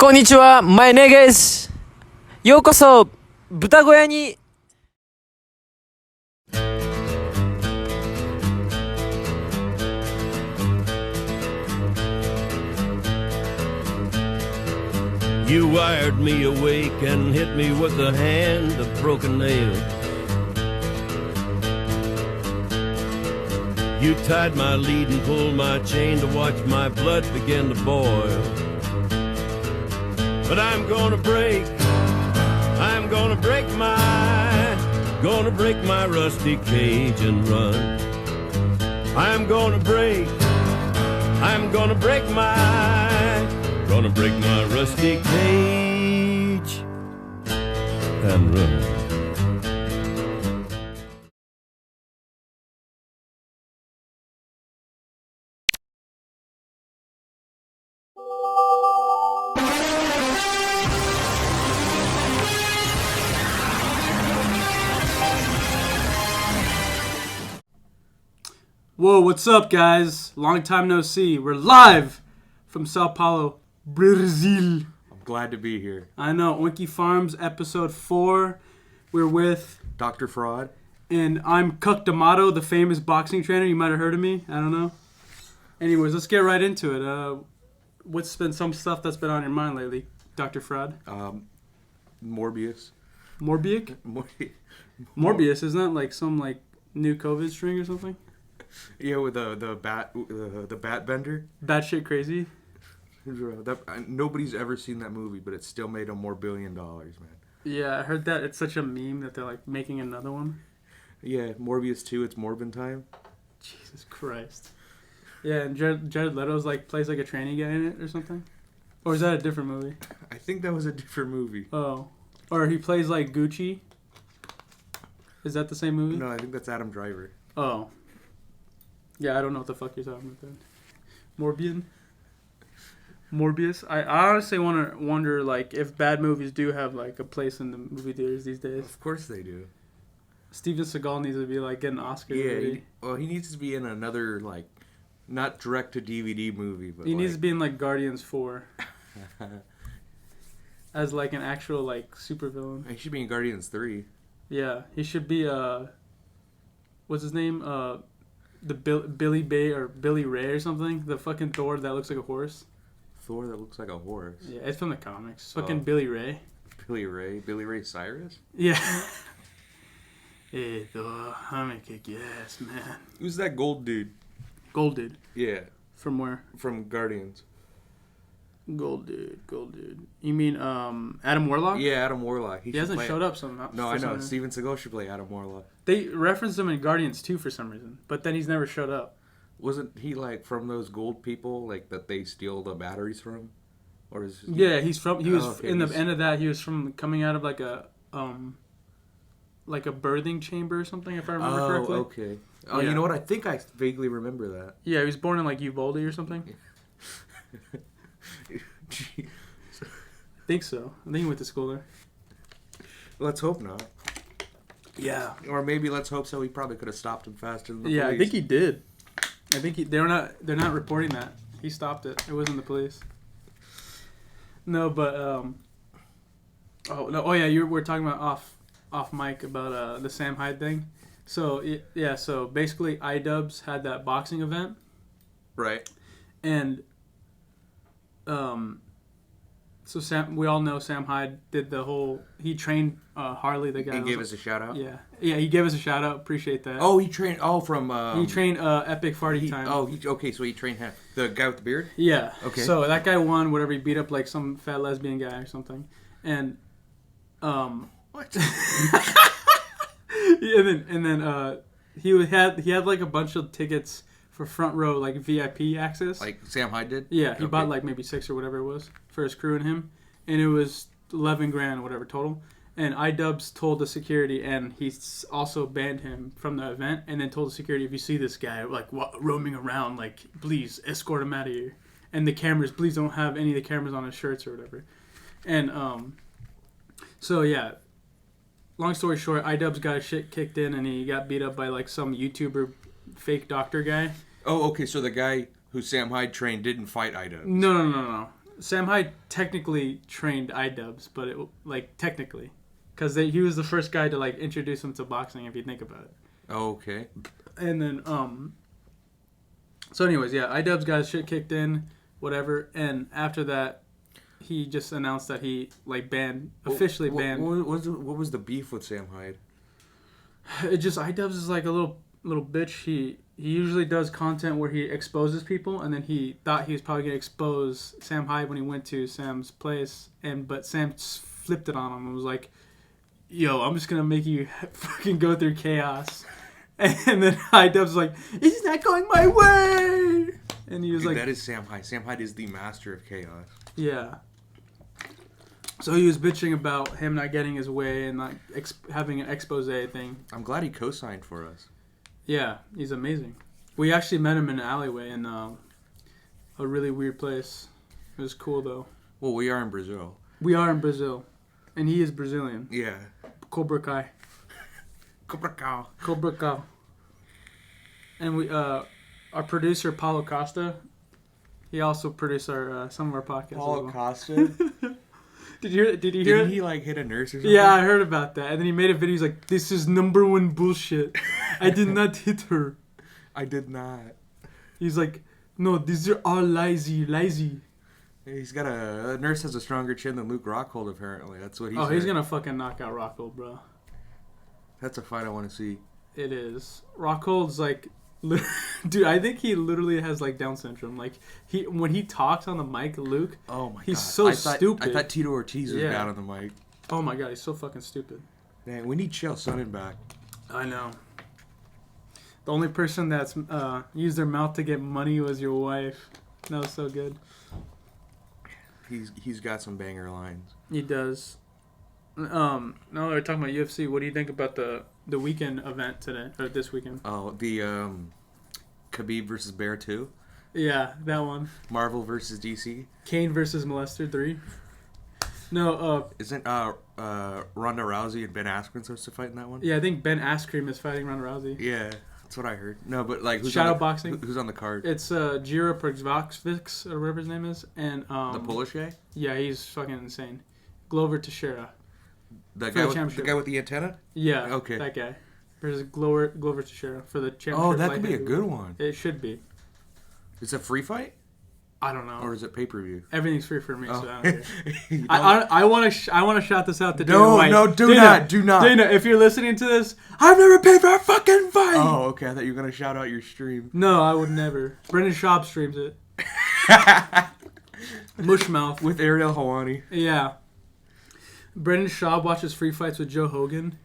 こんにちは、マイネゲス。ようこそ豚小屋に。You wired me awake and hit me with a hand of broken nails. You tied my lead and pulled my chain to watch my blood begin to boil. But I'm gonna break my rusty cage and run. I'm gonna break my rusty cage and run. Whoa, what's up, guys? Long time no see. We're live from Sao Paulo, Brazil. I'm glad to be here. I know, Oinky Farms, Ep.4. We're with Dr. Fraud. And I'm Cuck, the famous boxing trainer. You might have heard of me. I don't know. Anyways, let's get right into it. What's been some stuff that's been on your mind lately, Dr. Fraud? Morbius. Morbius? Morbius, isn't that like some like new COVID string or something? Yeah, with the bat bender. Batshit crazy. Nobody's ever seen that movie, but it still made them more $1 billion, man. Yeah, I heard that. It's such a meme that they're like making another one. Yeah, Morbius 2. It's Morbin time. Jesus Christ. Yeah, and Jared Leto's like plays like a tranny guy in it or something. Or is that a different movie? I think that was a different movie. Oh, or he plays like Gucci. Is that the same movie? No, I think that's Adam Driver. Oh. Yeah, I don't know what the fuck you're talking about then. Morbius. I honestly wonder like if bad movies do have like a place in the movie theaters these days. Of course they do. Steven Seagal needs to be like getting an Oscar. Yeah, he needs to be in another like not direct to DVD movie, but he needs to be in like Guardians 4 as like an actual like supervillain. He should be in Guardians 3. Yeah, he should be what's his name? The Billy Bay or Billy Ray or something. The fucking Thor that looks like a horse. Thor that looks like a horse. Yeah, it's from the comics. It's fucking Billy Ray. Billy Ray Cyrus? Yeah. Hey Thor, I'm gonna kick your ass, man. Who's that gold dude? Gold dude. Yeah. From where? From Guardians. Gold dude. You mean Adam Warlock? Yeah, Adam Warlock. He hasn't showed up somehow. No, I know. Steven Seagal should play Adam Warlock. They referenced him in Guardians 2 for some reason, but then he's never showed up. Wasn't he like from those gold people, like that they steal the batteries from? Or is he... Yeah, he's from. He was in the he's... end of that. He was from coming out of like a birthing chamber or something, if I remember correctly. Oh, okay. Oh, yeah. You know what? I think I vaguely remember that. Yeah, he was born in like Uvalde or something. Jeez. I think so. I think he went to school there. Let's hope not. Yeah. Or maybe let's hope so. He probably could have stopped him faster than the police. I think he did. I think they're not reporting that. He stopped it. It wasn't the police. No, but we're talking about off mic about the Sam Hyde thing. So yeah, so basically iDubbbz had that boxing event. Right. And so we all know Sam Hyde did the whole. He trained Harley, the guy. He gave us a shout out. Yeah, he gave us a shout out. Appreciate that. Oh, he trained. Oh, from. He trained Ep.4 time. Oh, okay. So he trained him. The guy with the beard. Yeah. Okay. So that guy won. Whatever, he beat up like some fat lesbian guy or something, and What? and then he had like a bunch of tickets for front row, like VIP access. Like Sam Hyde did? Yeah, he bought like maybe 6 or whatever it was for his crew and him. And it was $11,000 or whatever total. And iDubbbz told the security, and he also banned him from the event, and then told the security, if you see this guy like roaming around, like please escort him out of here. And the cameras, please don't have any of the cameras on his shirts or whatever. And so yeah, long story short, iDubbbz got his shit kicked in, and he got beat up by like some YouTuber fake doctor guy. Oh, okay. So the guy who Sam Hyde trained didn't fight iDubbbz. No. Sam Hyde technically trained iDubbbz, but technically, because he was the first guy to like introduce him to boxing. If you think about it. Oh, okay. And then So anyways, yeah, iDubbbz got his shit kicked in, whatever, and after that, he just announced that he like officially banned. What was the beef with Sam Hyde? It just iDubbbz is like a little bitch. He usually does content where he exposes people, and then he thought he was probably gonna expose Sam Hyde when he went to Sam's place, but Sam flipped it on him and was like, "Yo, I'm just gonna make you fucking go through chaos." And then iDubbbz was like, "It's not going my way," and he was like, "That is Sam Hyde. Sam Hyde is the master of chaos." Yeah. So he was bitching about him not getting his way and not having an expose thing. I'm glad he co-signed for us. Yeah, he's amazing. We actually met him in an alleyway in a really weird place. It was cool, though. Well, we are in Brazil. We are in Brazil. And he is Brazilian. Yeah. Cobra Kai. Cobra Kai. Cobra Kai. And we, our producer, Paulo Costa, he also produced some of our podcasts. Paulo Costa? Did you hear it? Didn't he like hit a nurse or something? Yeah, I heard about that. And then he made a video. He's like, "This is number one bullshit. I did not hit her." I did not. He's like, "No, these are all lazy." He's got a nurse has a stronger chin than Luke Rockhold, apparently. That's what he said. He's gonna fucking knock out Rockhold, bro. That's a fight I want to see. It is. Rockhold's like, dude, I think he literally has like Down syndrome. Like when he talks on the mic, Luke. Oh my god. He's so stupid. I thought Tito Ortiz was down on the mic. Oh my god, he's so fucking stupid. Man, we need Chael Sonnen back. I know. The only person that's used their mouth to get money was your wife. That was so good. He's got some banger lines. He does. Now that we're talking about UFC, what do you think about the weekend event today or this weekend? Oh, the Khabib versus Bear 2. Yeah, that one. Marvel versus DC. Kane versus Molester 3. No, isn't Ronda Rousey and Ben Askren supposed to fight in that one? Yeah, I think Ben Askren is fighting Ronda Rousey. Yeah, that's what I heard. No, but like boxing. Who's on the card? It's Jiro Prochazka or whatever his name is, and the Polish guy. Yeah, he's fucking insane. Glover Teixeira. The guy with the antenna? Yeah. Okay. That guy. There's Glover Teixeira for the championship. Oh, that could be a good one. It should be. Is it a free fight? I don't know. Or is it pay-per-view? Everything's free for me, so I don't care. I want to shout this out to Dana White. No, do not. Dana, if you're listening to this, I've never paid for a fucking fight. Oh, okay. I thought you were going to shout out your stream. No, I would never. Brendan Schaub streams it. Mushmouth. With Ariel Helwani. Yeah. Brendan Schaub watches free fights with Joe Hogan.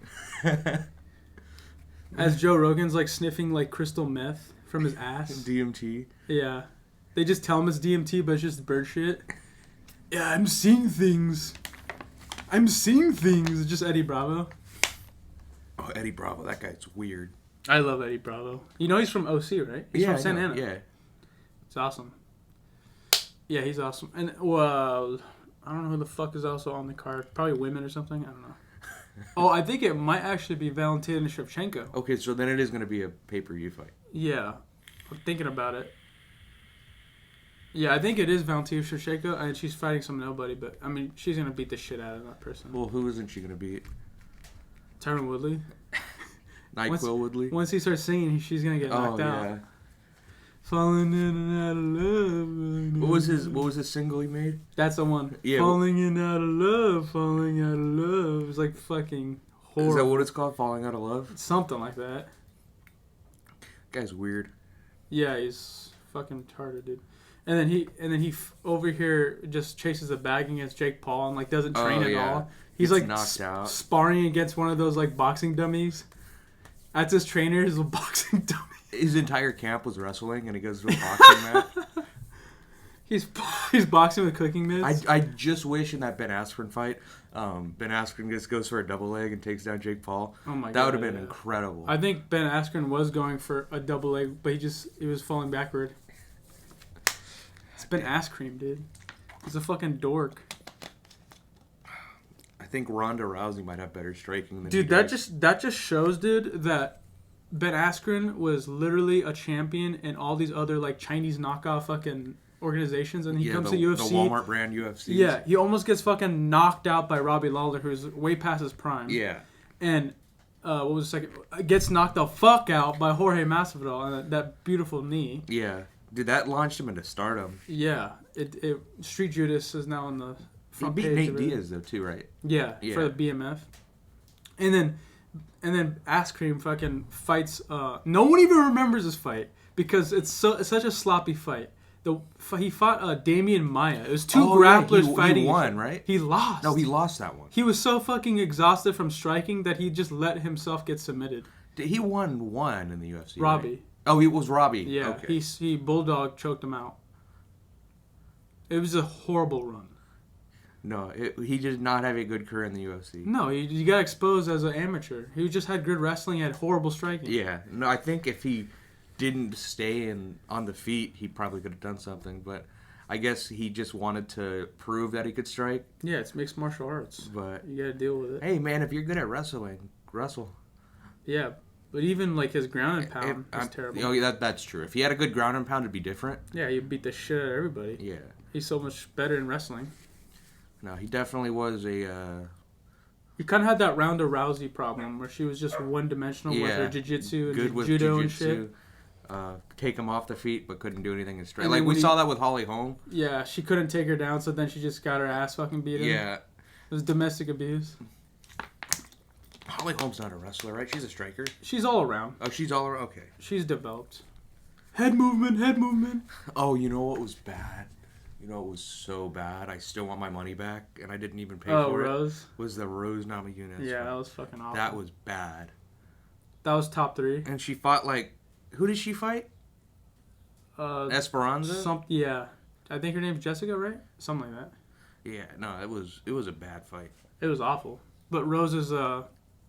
As Joe Rogan's like sniffing like crystal meth from his ass. DMT. Yeah. They just tell him it's DMT, but it's just bird shit. Yeah, I'm seeing things. It's just Eddie Bravo. Oh, Eddie Bravo. That guy's weird. I love Eddie Bravo. You know he's from OC, right? He's from Santa Ana. Yeah. It's awesome. Yeah, he's awesome. And, well, I don't know who the fuck is also on the card. Probably women or something. I don't know. Oh, I think it might actually be Valentina Shevchenko. Okay, so then it is going to be a pay-per-view fight. Yeah. I'm thinking about it. Yeah, I think it is Valentina Shevchenko, and she's fighting some nobody, but, I mean, she's going to beat the shit out of that person. Well, who isn't she going to beat? Tyron Woodley. NyQuil Woodley? Once he starts singing, she's going to get knocked out. Yeah. Falling in and out of love. What was his single he made? That's the one. Yeah. Falling in out of love. Falling out of love. It's like fucking horrible. Is that what it's called? Falling Out of Love? Something like that. Guy's weird. Yeah, he's fucking retarded, dude. And then he over here just chases a bag against Jake Paul and like doesn't train at all. He's like knocked out. sparring against one of those like boxing dummies. That's his trainer, his boxing dummy. His entire camp was wrestling, and he goes to a boxing match. He's boxing with cooking mitts. I just wish in that Ben Askren fight, Ben Askren just goes for a double leg and takes down Jake Paul. Oh my god, that would have been incredible. I think Ben Askren was going for a double leg, but he was falling backward. It's Ben Askren, dude. He's a fucking dork. I think Ronda Rousey might have better striking than dude. That just shows, dude, that Ben Askren was literally a champion, and all these other like Chinese knockoff fucking organizations, and he comes the, to UFC. The Walmart brand UFC. Yeah, he almost gets fucking knocked out by Robbie Lawler, who's way past his prime. Yeah. And what was the second? Gets knocked the fuck out by Jorge Masvidal on that beautiful knee. Yeah. Dude, that launched him into stardom. Yeah. It Street Judas is now on the front He beat page Nate of it. Diaz though too, right? Yeah, Yeah. for the BMF. And then Ass Cream fucking fights. No one even remembers this fight because it's such a sloppy fight. He fought Damian Maia. It was two grapplers fighting. He won, right? He lost. No, he lost that one. He was so fucking exhausted from striking that he just let himself get submitted. He won one in the UFC. Robbie. Right? Oh, it was Robbie. Yeah, Okay. he bulldog choked him out. It was a horrible run. No, he did not have a good career in the UFC. No, he got exposed as an amateur. He just had good wrestling, had horrible striking. Yeah. No, I think if he didn't stay on the feet, he probably could have done something. But I guess he just wanted to prove that he could strike. Yeah, it's mixed martial arts. But You gotta deal with it. hey, man, if you're good at wrestling, wrestle. Yeah, but even like his ground and pound is terrible. Oh, yeah, that's true. If he had a good ground and pound, it'd be different. Yeah, he beat the shit out of everybody. Yeah. He's so much better in wrestling. No, he definitely was a. He kind of had that Ronda Rousey problem where she was just one-dimensional with her jiu-jitsu and good with judo jiu-jitsu, and shit. Take him off the feet, but couldn't do anything in straight. And Like then we when saw that with Holly Holm. Yeah, she couldn't take her down, so then she just got her ass fucking beat in. Yeah. It was domestic abuse. Holly Holm's not a wrestler, right? She's a striker. She's all around. Oh, she's all around. Okay. She's developed. Head movement, head movement. Oh, you know what was bad? You know what was so bad? I still want my money back, and I didn't even pay for Rose? it. Was the Rose Namajunas. Yeah, that was fucking awful. That was bad. That was top 3. And she fought who did she fight? Esperanza. Yeah, I think her name's Jessica, right? Something like that. Yeah, no, it was a bad fight. It was awful. But Rose is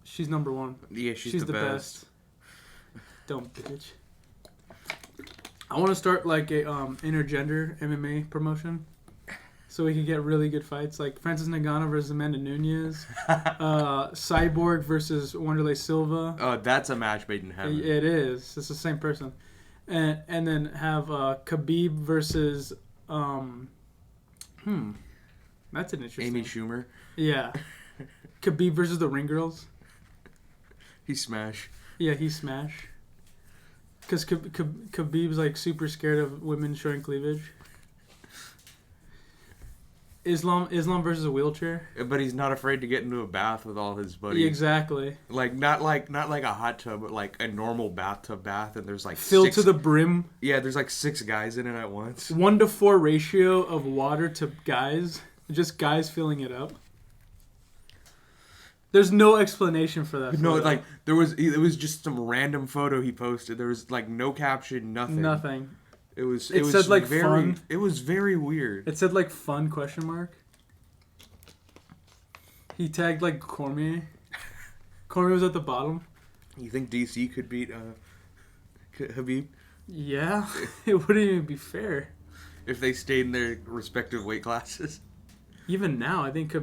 she's number 1. Yeah, she's the best. Dumb bitch. I want to start like a intergender MMA promotion, so we could get really good fights, like Francis Ngannou versus Amanda Nunes, Cyborg versus Wanderlei Silva. Oh, that's a match made in heaven. It is. It's the same person, and then have Khabib versus that's an interesting. Amy Schumer. Yeah, Khabib versus the Ring Girls. He smash. Yeah, he smash. Because Khabib's like super scared of women showing cleavage. Islam versus a wheelchair. But he's not afraid to get into a bath with all his buddies. Yeah, exactly. Not like a hot tub, but like a normal bathtub bath, and there's like filled 6, to the brim. Yeah, there's like 6 guys in it at once. 1-to-4 ratio of water to guys. Just guys filling it up. There's no explanation for that. No, photo. like it was just some random photo he posted. There was like no caption, nothing. Nothing. It was said like very, fun. It was very weird. It said like fun ? He tagged like Cormier. Cormier was at the bottom. You think DC could beat Khabib Yeah, it wouldn't even be fair. if they stayed in their respective weight classes? Even now, I think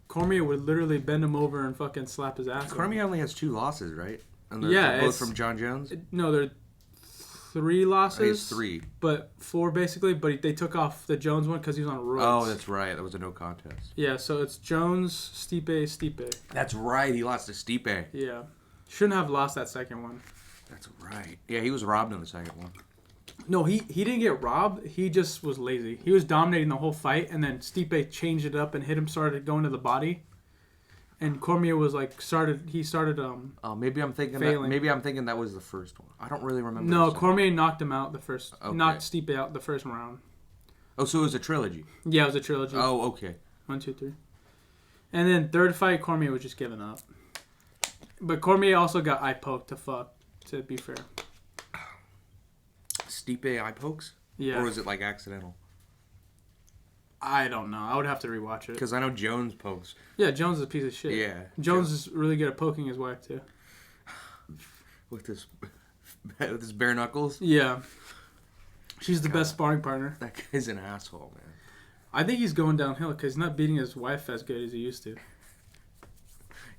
Cormier would literally bend him over and fucking slap his ass. Cormier only has 2 losses, right? And Yeah, both it's- from John Jones. No, there are 3 losses. It's 3. But 4 basically. But they took off the Jones one because he was on roids. Oh, that's right. That was a no contest. Yeah, so it's Jones, Stipe. That's right. He lost to Stipe. Yeah, shouldn't have lost that second one. That's right. Yeah, he was robbed in the second one. No, he didn't get robbed. He just was lazy. He was dominating the whole fight, and then Stipe changed it up and hit him. Started going to the body, and Cormier was like He started. Oh, maybe I'm thinking. That was the first one. I don't really remember. No, the second. Cormier knocked him out the first. Okay. Knocked Stipe out the first round. Oh, so it was a trilogy. Yeah, it was a trilogy. Oh, okay. 1, 2, 3. And then third fight, Cormier was just giving up. But Cormier also got eye poked to fuck. To be fair. Stipe eye pokes? Yeah. Or was it like accidental? I don't know. I would have to rewatch it. Because I know Jones pokes. Yeah, Jones is a piece of shit. Yeah. Jones is really good at poking his wife too. With his bare knuckles. Yeah. She's the best sparring partner. That guy's an asshole, man. I think he's going downhill because he's not beating his wife as good as he used to.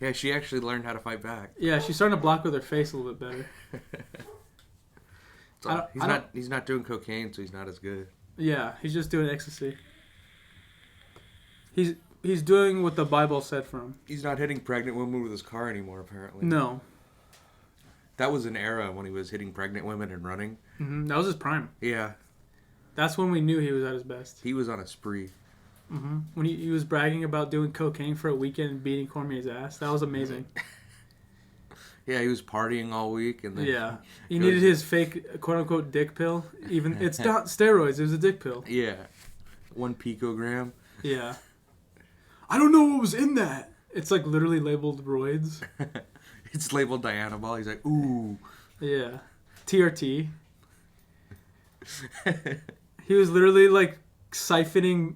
Yeah, she actually learned how to fight back. Yeah, she's starting to block with her face a little bit better. He's not doing cocaine, so he's not as good. Yeah, he's just doing ecstasy. He's doing what the Bible said for him. He's not hitting pregnant women with his car anymore, apparently. No. That was an era when he was hitting pregnant women and running. Mm-hmm. That was his prime. Yeah. That's when we knew he was at his best. He was on a spree. Mm-hmm. When he was bragging about doing cocaine for a weekend and beating Cormier's ass. That was amazing. Yeah, he was partying all week. And then Yeah. He needed his fake, quote-unquote, dick pill. Even it's not steroids. It was a dick pill. Yeah. 1 picogram. Yeah. I don't know what was in that. It's like literally labeled roids. It's labeled Dianabol. He's like, ooh. Yeah. TRT. He was literally like siphoning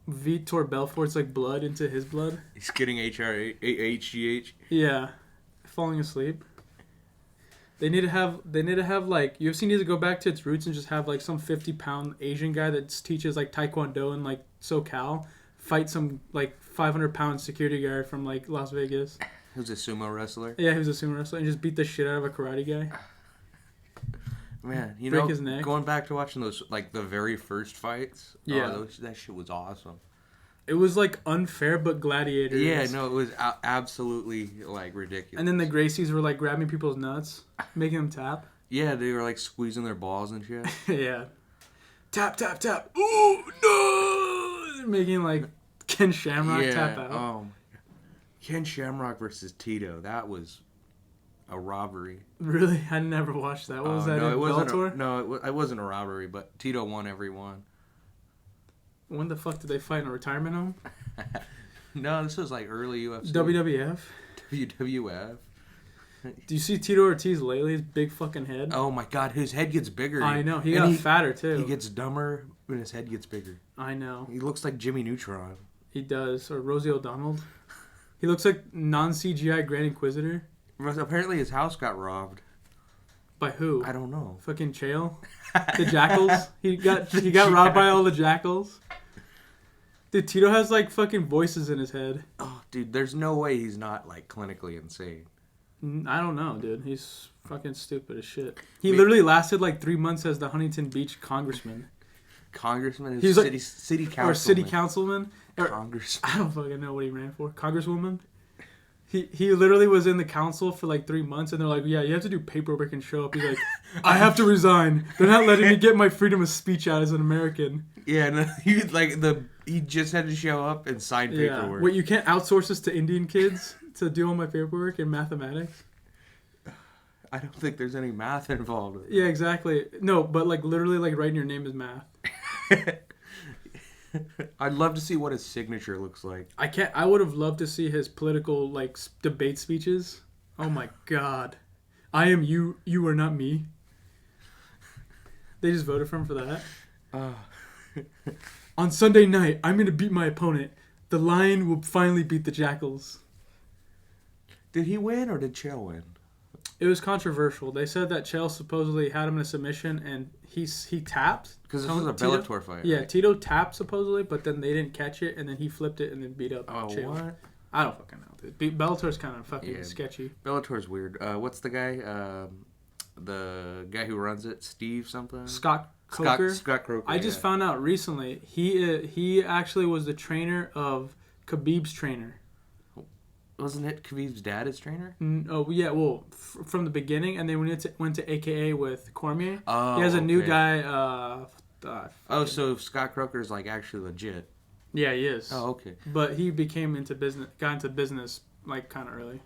Vitor Belfort's like blood into his blood. He's getting HGH. Yeah. Falling asleep. They need to have like UFC needs to go back to its roots and just have like some 50-pound Asian guy that teaches like Taekwondo in like SoCal fight some like 500-pound security guard from like Las Vegas. Who's a sumo wrestler? Yeah, he was a sumo wrestler and just beat the shit out of a karate guy. Man, you Break know, his neck. going back to watching those, like, the very first fights. Yeah. That shit was awesome. It was like unfair but gladiator. Yeah, no, it was absolutely, like, ridiculous. And then the Gracies were like grabbing people's nuts, making them tap. Yeah, they were, like, squeezing their balls and shit. Yeah. Tap, tap, tap. Ooh, no! Making like Ken Shamrock tap out. Oh, my God. Ken Shamrock versus Tito. That was a robbery. Really? I never watched that. What was that? No, in it wasn't. Bellator? It wasn't a robbery, but Tito won every one. When the fuck did they fight in a retirement home? No, this was like early UFC. WWF? WWF. Do you see Tito Ortiz lately? His big fucking head. Oh my God, his head gets bigger. I know. He got fatter too. He gets dumber when his head gets bigger. I know. He looks like Jimmy Neutron. He does. Or Rosie O'Donnell. He looks like non-CGI Grand Inquisitor. Apparently his house got robbed. By who? I don't know. Fucking Chael? The jackals? He got robbed by all the jackals? Dude, Tito has like fucking voices in his head. Oh, dude, there's no way he's not like clinically insane. I don't know, dude. He's fucking stupid as shit. He literally lasted like 3 months as the Huntington Beach congressman. Congressman? He was city, like, city councilman. Or city councilman. Or, Congressman. I don't fucking know what he ran for. Congresswoman? He literally was in the council for like 3 months, and they're like, yeah, you have to do paperwork and show up. He's like, I have to resign. They're not letting me get my freedom of speech out as an American. Yeah, no, he just had to show up and sign paperwork. Wait, you can't outsource this to Indian kids to do all my paperwork and mathematics? I don't think there's any math involved. Yeah, exactly. No, but like literally like writing your name is math. I'd love to see what his signature looks like. I would have loved to see his political like debate speeches. Oh my God. I am you, you are not me. They just voted for him for that. On Sunday night, I'm going to beat my opponent. The lion will finally beat the jackals. Did he win or did Chael win? It was controversial. They said that Chael supposedly had him in a submission and he tapped. Because this was a Bellator fight. Yeah, right? Tito tapped supposedly, but then they didn't catch it and then he flipped it and then beat up Chael. What? I don't fucking know, dude. Bellator's kind of fucking sketchy. Bellator's weird. What's the guy? The guy who runs it? Steve something? Scott Coker. Scott Coker. I just found out recently he actually was the trainer of Khabib's trainer. Wasn't it Khabib's dad his trainer? Oh yeah, well from the beginning, and then when he went to AKA with Cormier, Oh, he has a new okay. guy. So Scott Croker's like actually legit. Yeah, he is. Oh, okay. But he got into business like kind of early.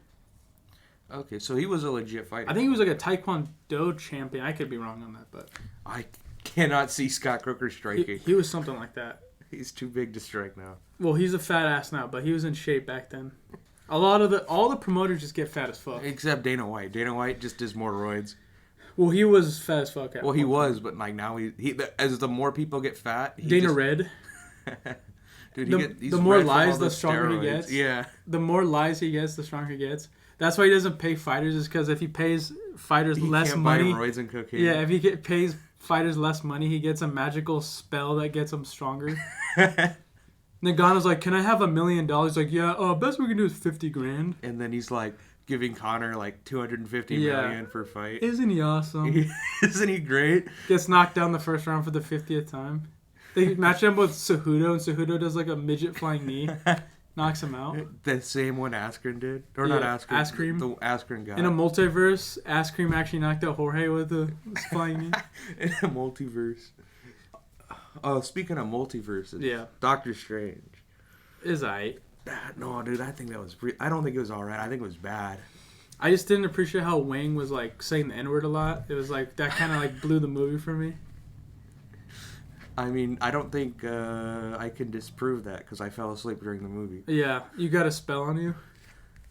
Okay, so he was a legit fighter. I think he was like a Taekwondo champion. I could be wrong on that, but I cannot see Scott Croker striking. he was something like that. He's too big to strike now. Well, he's a fat ass now, but he was in shape back then. All the promoters just get fat as fuck. Except Dana White. Dana White just does more roids. Well, he was fat as fuck. Well, he was, but like now as the more people get fat, Dana Red. Dude, the more lies, the stronger he gets. Yeah. The more lies he gets, the stronger he gets. That's why he doesn't pay fighters, is because if he pays fighters less can't money, buy roids and cocaine. yeah, if he pays fighters less money, he gets a magical spell that gets him stronger. Nagano's like, can I have $1 million? He's like, yeah, best we can do is $50,000. And then he's like giving Connor like $250 million for a fight. Isn't he awesome? Isn't he great? Gets knocked down the first round for the 50th time. They match him with Cejudo, and Cejudo does like a midget flying knee, knocks him out. The same one Askren did, or Yeah, not Askren? Askren. The Askren guy. In a multiverse, Askren actually knocked out Jorge with a flying knee. In a multiverse. Oh, speaking of multiverses, Yeah. Doctor Strange. Is I. No, dude, I think that was. I don't think it was all right. I think it was bad. I just didn't appreciate how Wang was like saying the N-word a lot. It was like that kind of like blew the movie for me. I mean, I don't think I can disprove that because I fell asleep during the movie. Yeah, you got a spell on you.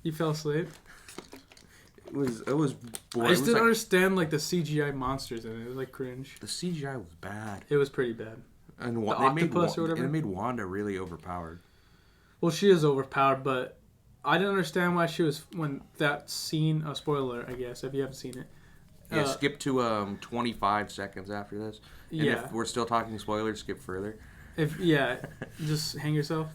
You fell asleep. It was boring. I just didn't understand like the CGI monsters in it. It was like cringe. The CGI was bad. It was pretty bad. And The they octopus or whatever? It made Wanda really overpowered. Well, she is overpowered, but I didn't understand why she was when that scene. A spoiler, I guess, if you haven't seen it. Yeah, skip to 25 seconds after this. And Yeah. if we're still talking spoilers, skip further. Just hang yourself.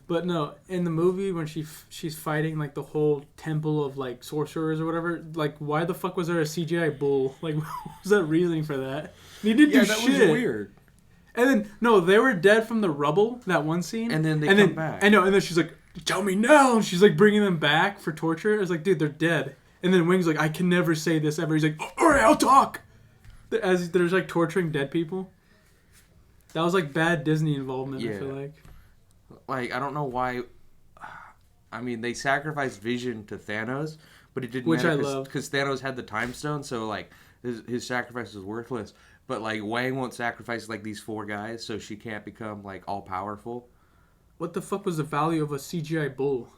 But no, in the movie when she's fighting like the whole temple of like sorcerers or whatever, like why the fuck was there a CGI bull? Like what was that reasoning for that? He didn't do that shit. was weird. And then no, they were dead from the rubble. That one scene. And then they come back. I know. And then she's like, "Tell me now." And she's like bringing them back for torture. It's like, dude, they're dead. And then Wing's like, "I can never say this ever." He's like, "All right, I'll talk." As there's like torturing dead people. That was like bad Disney involvement. Yeah. I feel like. Like, I don't know why. I mean, they sacrificed Vision to Thanos, but it didn't Which matter I love. because Thanos had the Time Stone, so like his sacrifice was worthless. But like Wang won't sacrifice like these 4 guys, so she can't become like all powerful. What the fuck was the value of a CGI bull?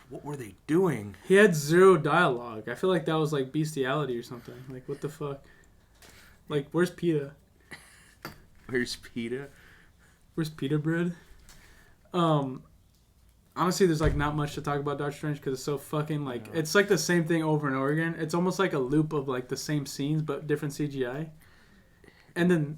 What were they doing? He had 0 dialogue. I feel like that was like bestiality or something. Like, what the fuck? Like, where's PETA? Where's PETA? Where's pita bread? Honestly, there's like not much to talk about Doctor Strange because it's so fucking like it's like the same thing over and over again. It's almost like a loop of like the same scenes but different CGI. And then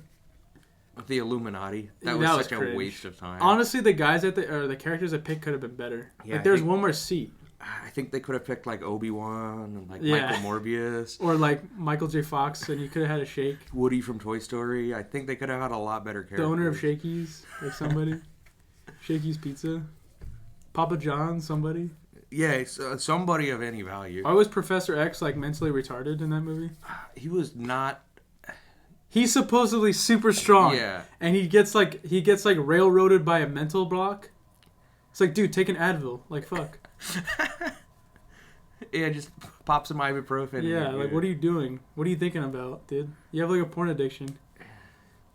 The Illuminati. That That was was such a cringe. waste of time. honestly, the guys the characters I picked could have been better. Yeah, like there's I think- one more seat, I think they could have picked like Obi-Wan and like Yeah. Michael Morbius, or like Michael J. Fox, and you could have had a Shake, Woody from Toy Story. I think they could have had a lot better characters. the owner of Shakey's, like somebody, Shakey's Pizza, Papa John, somebody. Yeah, it's, somebody of any value. Why was Professor X like mentally retarded in that movie? He was not. He's supposedly super strong. Yeah. And he gets like railroaded by a mental block. It's like, dude, take an Advil. Like, fuck. Yeah, just pop some ibuprofen. Yeah, like what are you doing? What are you thinking about, dude? You have like a porn addiction.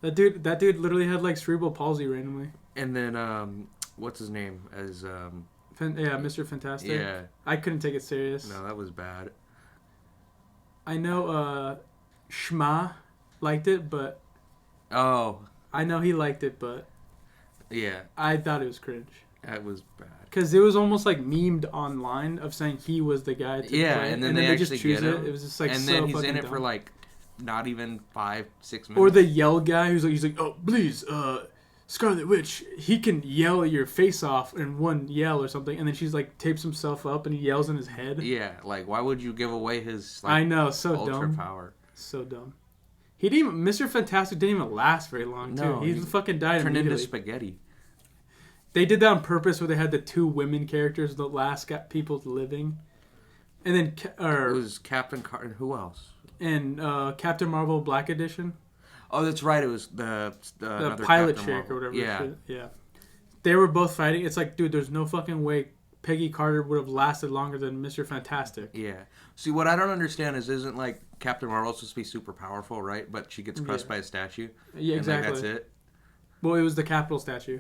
That dude literally had like cerebral palsy randomly. And then what's his name as Mr. Fantastic. Yeah. I couldn't take it serious. No, that was bad. I know Shma liked it, but Oh, I know he liked it, but yeah, I thought it was cringe. that was bad. Because it was almost like memed online of saying he was the guy to Yeah, play. and then they just actually choose get it. him. It was just like And so then he's fucking in it dumb. for like not even 5-6 minutes. Or the yell guy who's like, oh please, Scarlet Witch, he can yell your face off in one yell or something, and then she's like tapes himself up and he yells in his head. Yeah, like why would you give away his? Like, I know, so ultra dumb. power. So dumb. He didn't even, Mr. Fantastic didn't even last very long, too. No, he he fucking died Turned into immediately. spaghetti. They did that on purpose where they had the 2 women characters, the last people living. And then, It was Captain Carter. Who else? and Captain Marvel Black Edition. Oh, that's right. It was the another pilot Captain chick Marvel. or whatever. Yeah. Shit. Yeah. They were both fighting. It's like, dude, there's no fucking way Peggy Carter would have lasted longer than Mr. Fantastic. Yeah. See, what I don't understand isn't like Captain Marvel supposed to be super powerful, right? But she gets crushed by a statue. Yeah, and, exactly. Like, that's it. Well, it was the Capitol statue.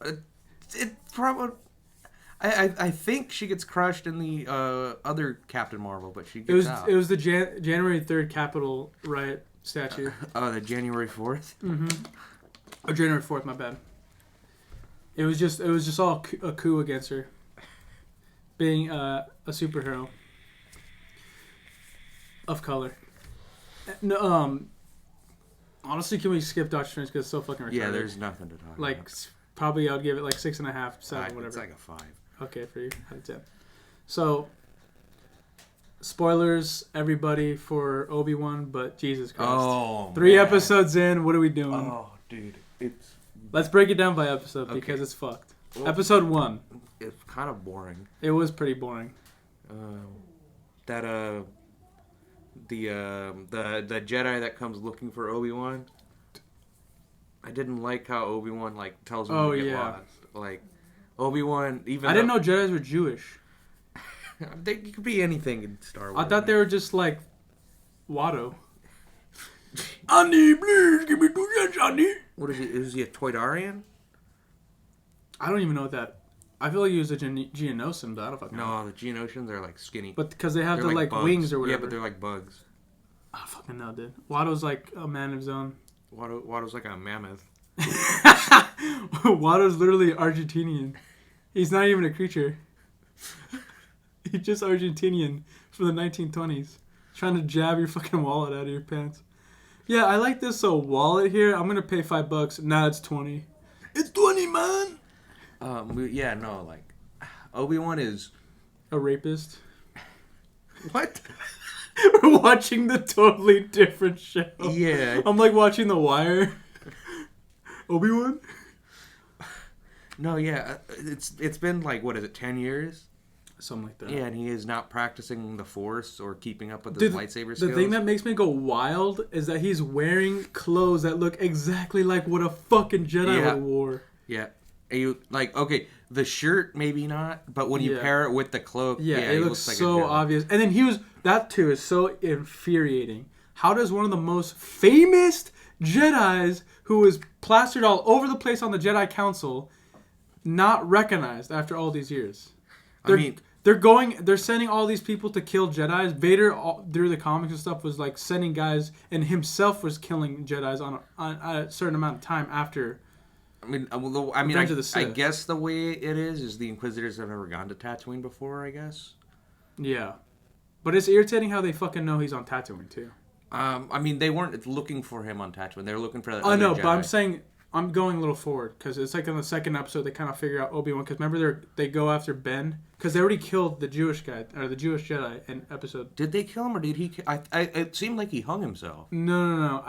It probably. I think she gets crushed in the other Captain Marvel, but she gets out. It was the January 3rd Capitol riot statue. Oh, the January 4th. Or January 4th, my bad. It was just all a coup against her, being a superhero of color. No, honestly, can we skip Doctor Strange because it's so fucking retarded? Yeah, there's nothing to talk like about. probably I would give it like 6.5, 7, whatever. It's like a 5. Okay, for you, out of 10. So spoilers, everybody, for Obi-Wan, but Jesus Christ. Oh, 3 man. episodes in, what are we doing? Oh, dude, it's Let's break it down by episode because it's fucked. Well, Episode 1. It's kind of boring. It was pretty boring. The Jedi that comes looking for Obi-Wan. I didn't like how Obi-Wan like tells him to get lost. Like Obi-Wan, even I didn't know Jedis were Jewish. they could be anything in Star Wars. I thought they were just like Watto. Andy, please give me 2 cents, Andy. What is he? Is he a Toydarian? I don't even know what that. I feel like he was a Geonosian, but I don't fucking know. No, the Geonosians are like skinny. But because they have They're the like bugs. wings or whatever. Yeah, but they're like bugs. I don't fucking know, dude. Watto's like a man of his own. Watto's like a mammoth. Watto's literally Argentinian. He's not even a creature. He's just Argentinian from the 1920s. Trying to jab your fucking wallet out of your pants. Yeah, I like this wallet here. I'm gonna pay $5. Nah, it's 20. It's 20, man. Yeah, no, like Obi-Wan is A rapist. what? We're watching the totally different show. Yeah. I'm like watching The Wire. Obi-Wan? No, yeah, it's been like what is it, 10 years? Something like that. Yeah, and he is not practicing the Force or keeping up with his lightsaber skills. The thing that makes me go wild is that he's wearing clothes that look exactly like what a fucking Jedi would wore. Yeah. You like okay, the shirt maybe not, but when you pair it with the cloak, it looks like so obvious. And then that too is so infuriating. How does one of the most famous Jedis, who is plastered all over the place on the Jedi Council, not recognized after all these years? They're sending all these people to kill Jedis. Vader, through the comics and stuff, was like sending guys, and himself was killing Jedis on a certain amount of time after. I guess the way it is the Inquisitors have never gone to Tatooine before, I guess. Yeah. But it's irritating how they fucking know he's on Tatooine, too. They weren't looking for him on Tatooine. They were looking for the I know, Jedi. but I'm saying, I'm going a little forward, because it's like in the second episode, they kind of figure out Obi-Wan, because remember they go after Ben? Because they already killed the Jewish guy, or the Jewish Jedi in episode... Did they kill him, or did he... it seemed like he hung himself. No.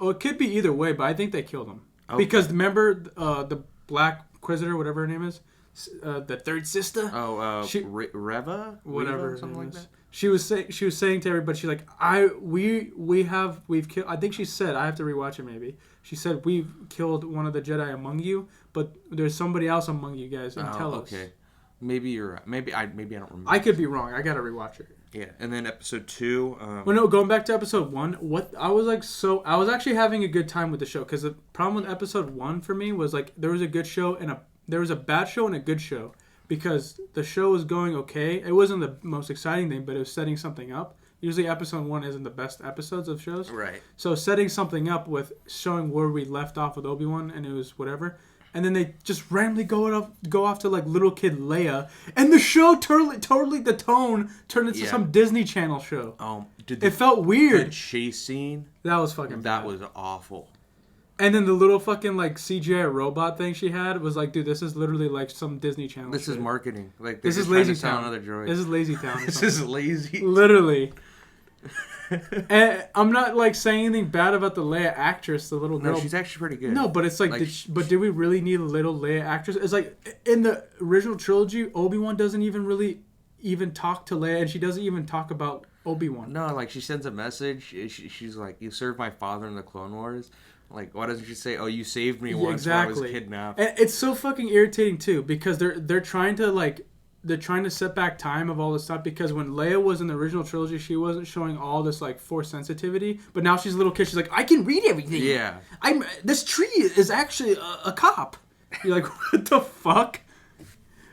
It could be either way, but I think they killed him. Okay. Because remember the Black Inquisitor, whatever her name is, the third sister. Reva, whatever, something like that. She was saying to everybody, she's like, we've killed. I think she said, I have to rewatch it maybe. She said we've killed one of the Jedi among you, but there's somebody else among you guys, and tell us. Okay, maybe you're right. Maybe I don't remember. I could be wrong. I gotta rewatch it. Yeah, and then episode 2. Well, no, going back to episode 1, I was actually having a good time with the show, because the problem with episode 1 for me was like there was a good show and there was a bad show and a good show, because the show was going okay. It wasn't the most exciting thing, but it was setting something up. Usually episode 1 isn't the best episodes of shows. Right. So setting something up with showing where we left off with Obi-Wan, and it was whatever. And then they just randomly go off to like little kid Leia, and the show totally the tone turned into some Disney Channel show. It felt weird. The chase scene. That was fucking bad. That was awful. And then the little fucking like CGI robot thing she had was like, dude, this is literally like some Disney Channel. This shit. is marketing. Like this is Lazy Town. This is Lazy Town. This is lazy. Literally. And I'm not like saying anything bad about the Leia actress, the little girl. No, she's actually pretty good. No, but it's like, but did we really need a little Leia actress? It's like in the original trilogy, Obi-Wan doesn't even really talk to Leia, and she doesn't even talk about Obi-Wan. No, like she sends a message. She's like, "You served my father in the Clone Wars." Like, why doesn't she say, "Oh, you saved me once when I was kidnapped"? And it's so fucking irritating too, because they're trying to set back time of all this stuff, because when Leia was in the original trilogy, she wasn't showing all this like Force sensitivity, but now she's a little kid. She's like, I can read everything. Yeah. This tree is actually a cop. You're like, what the fuck?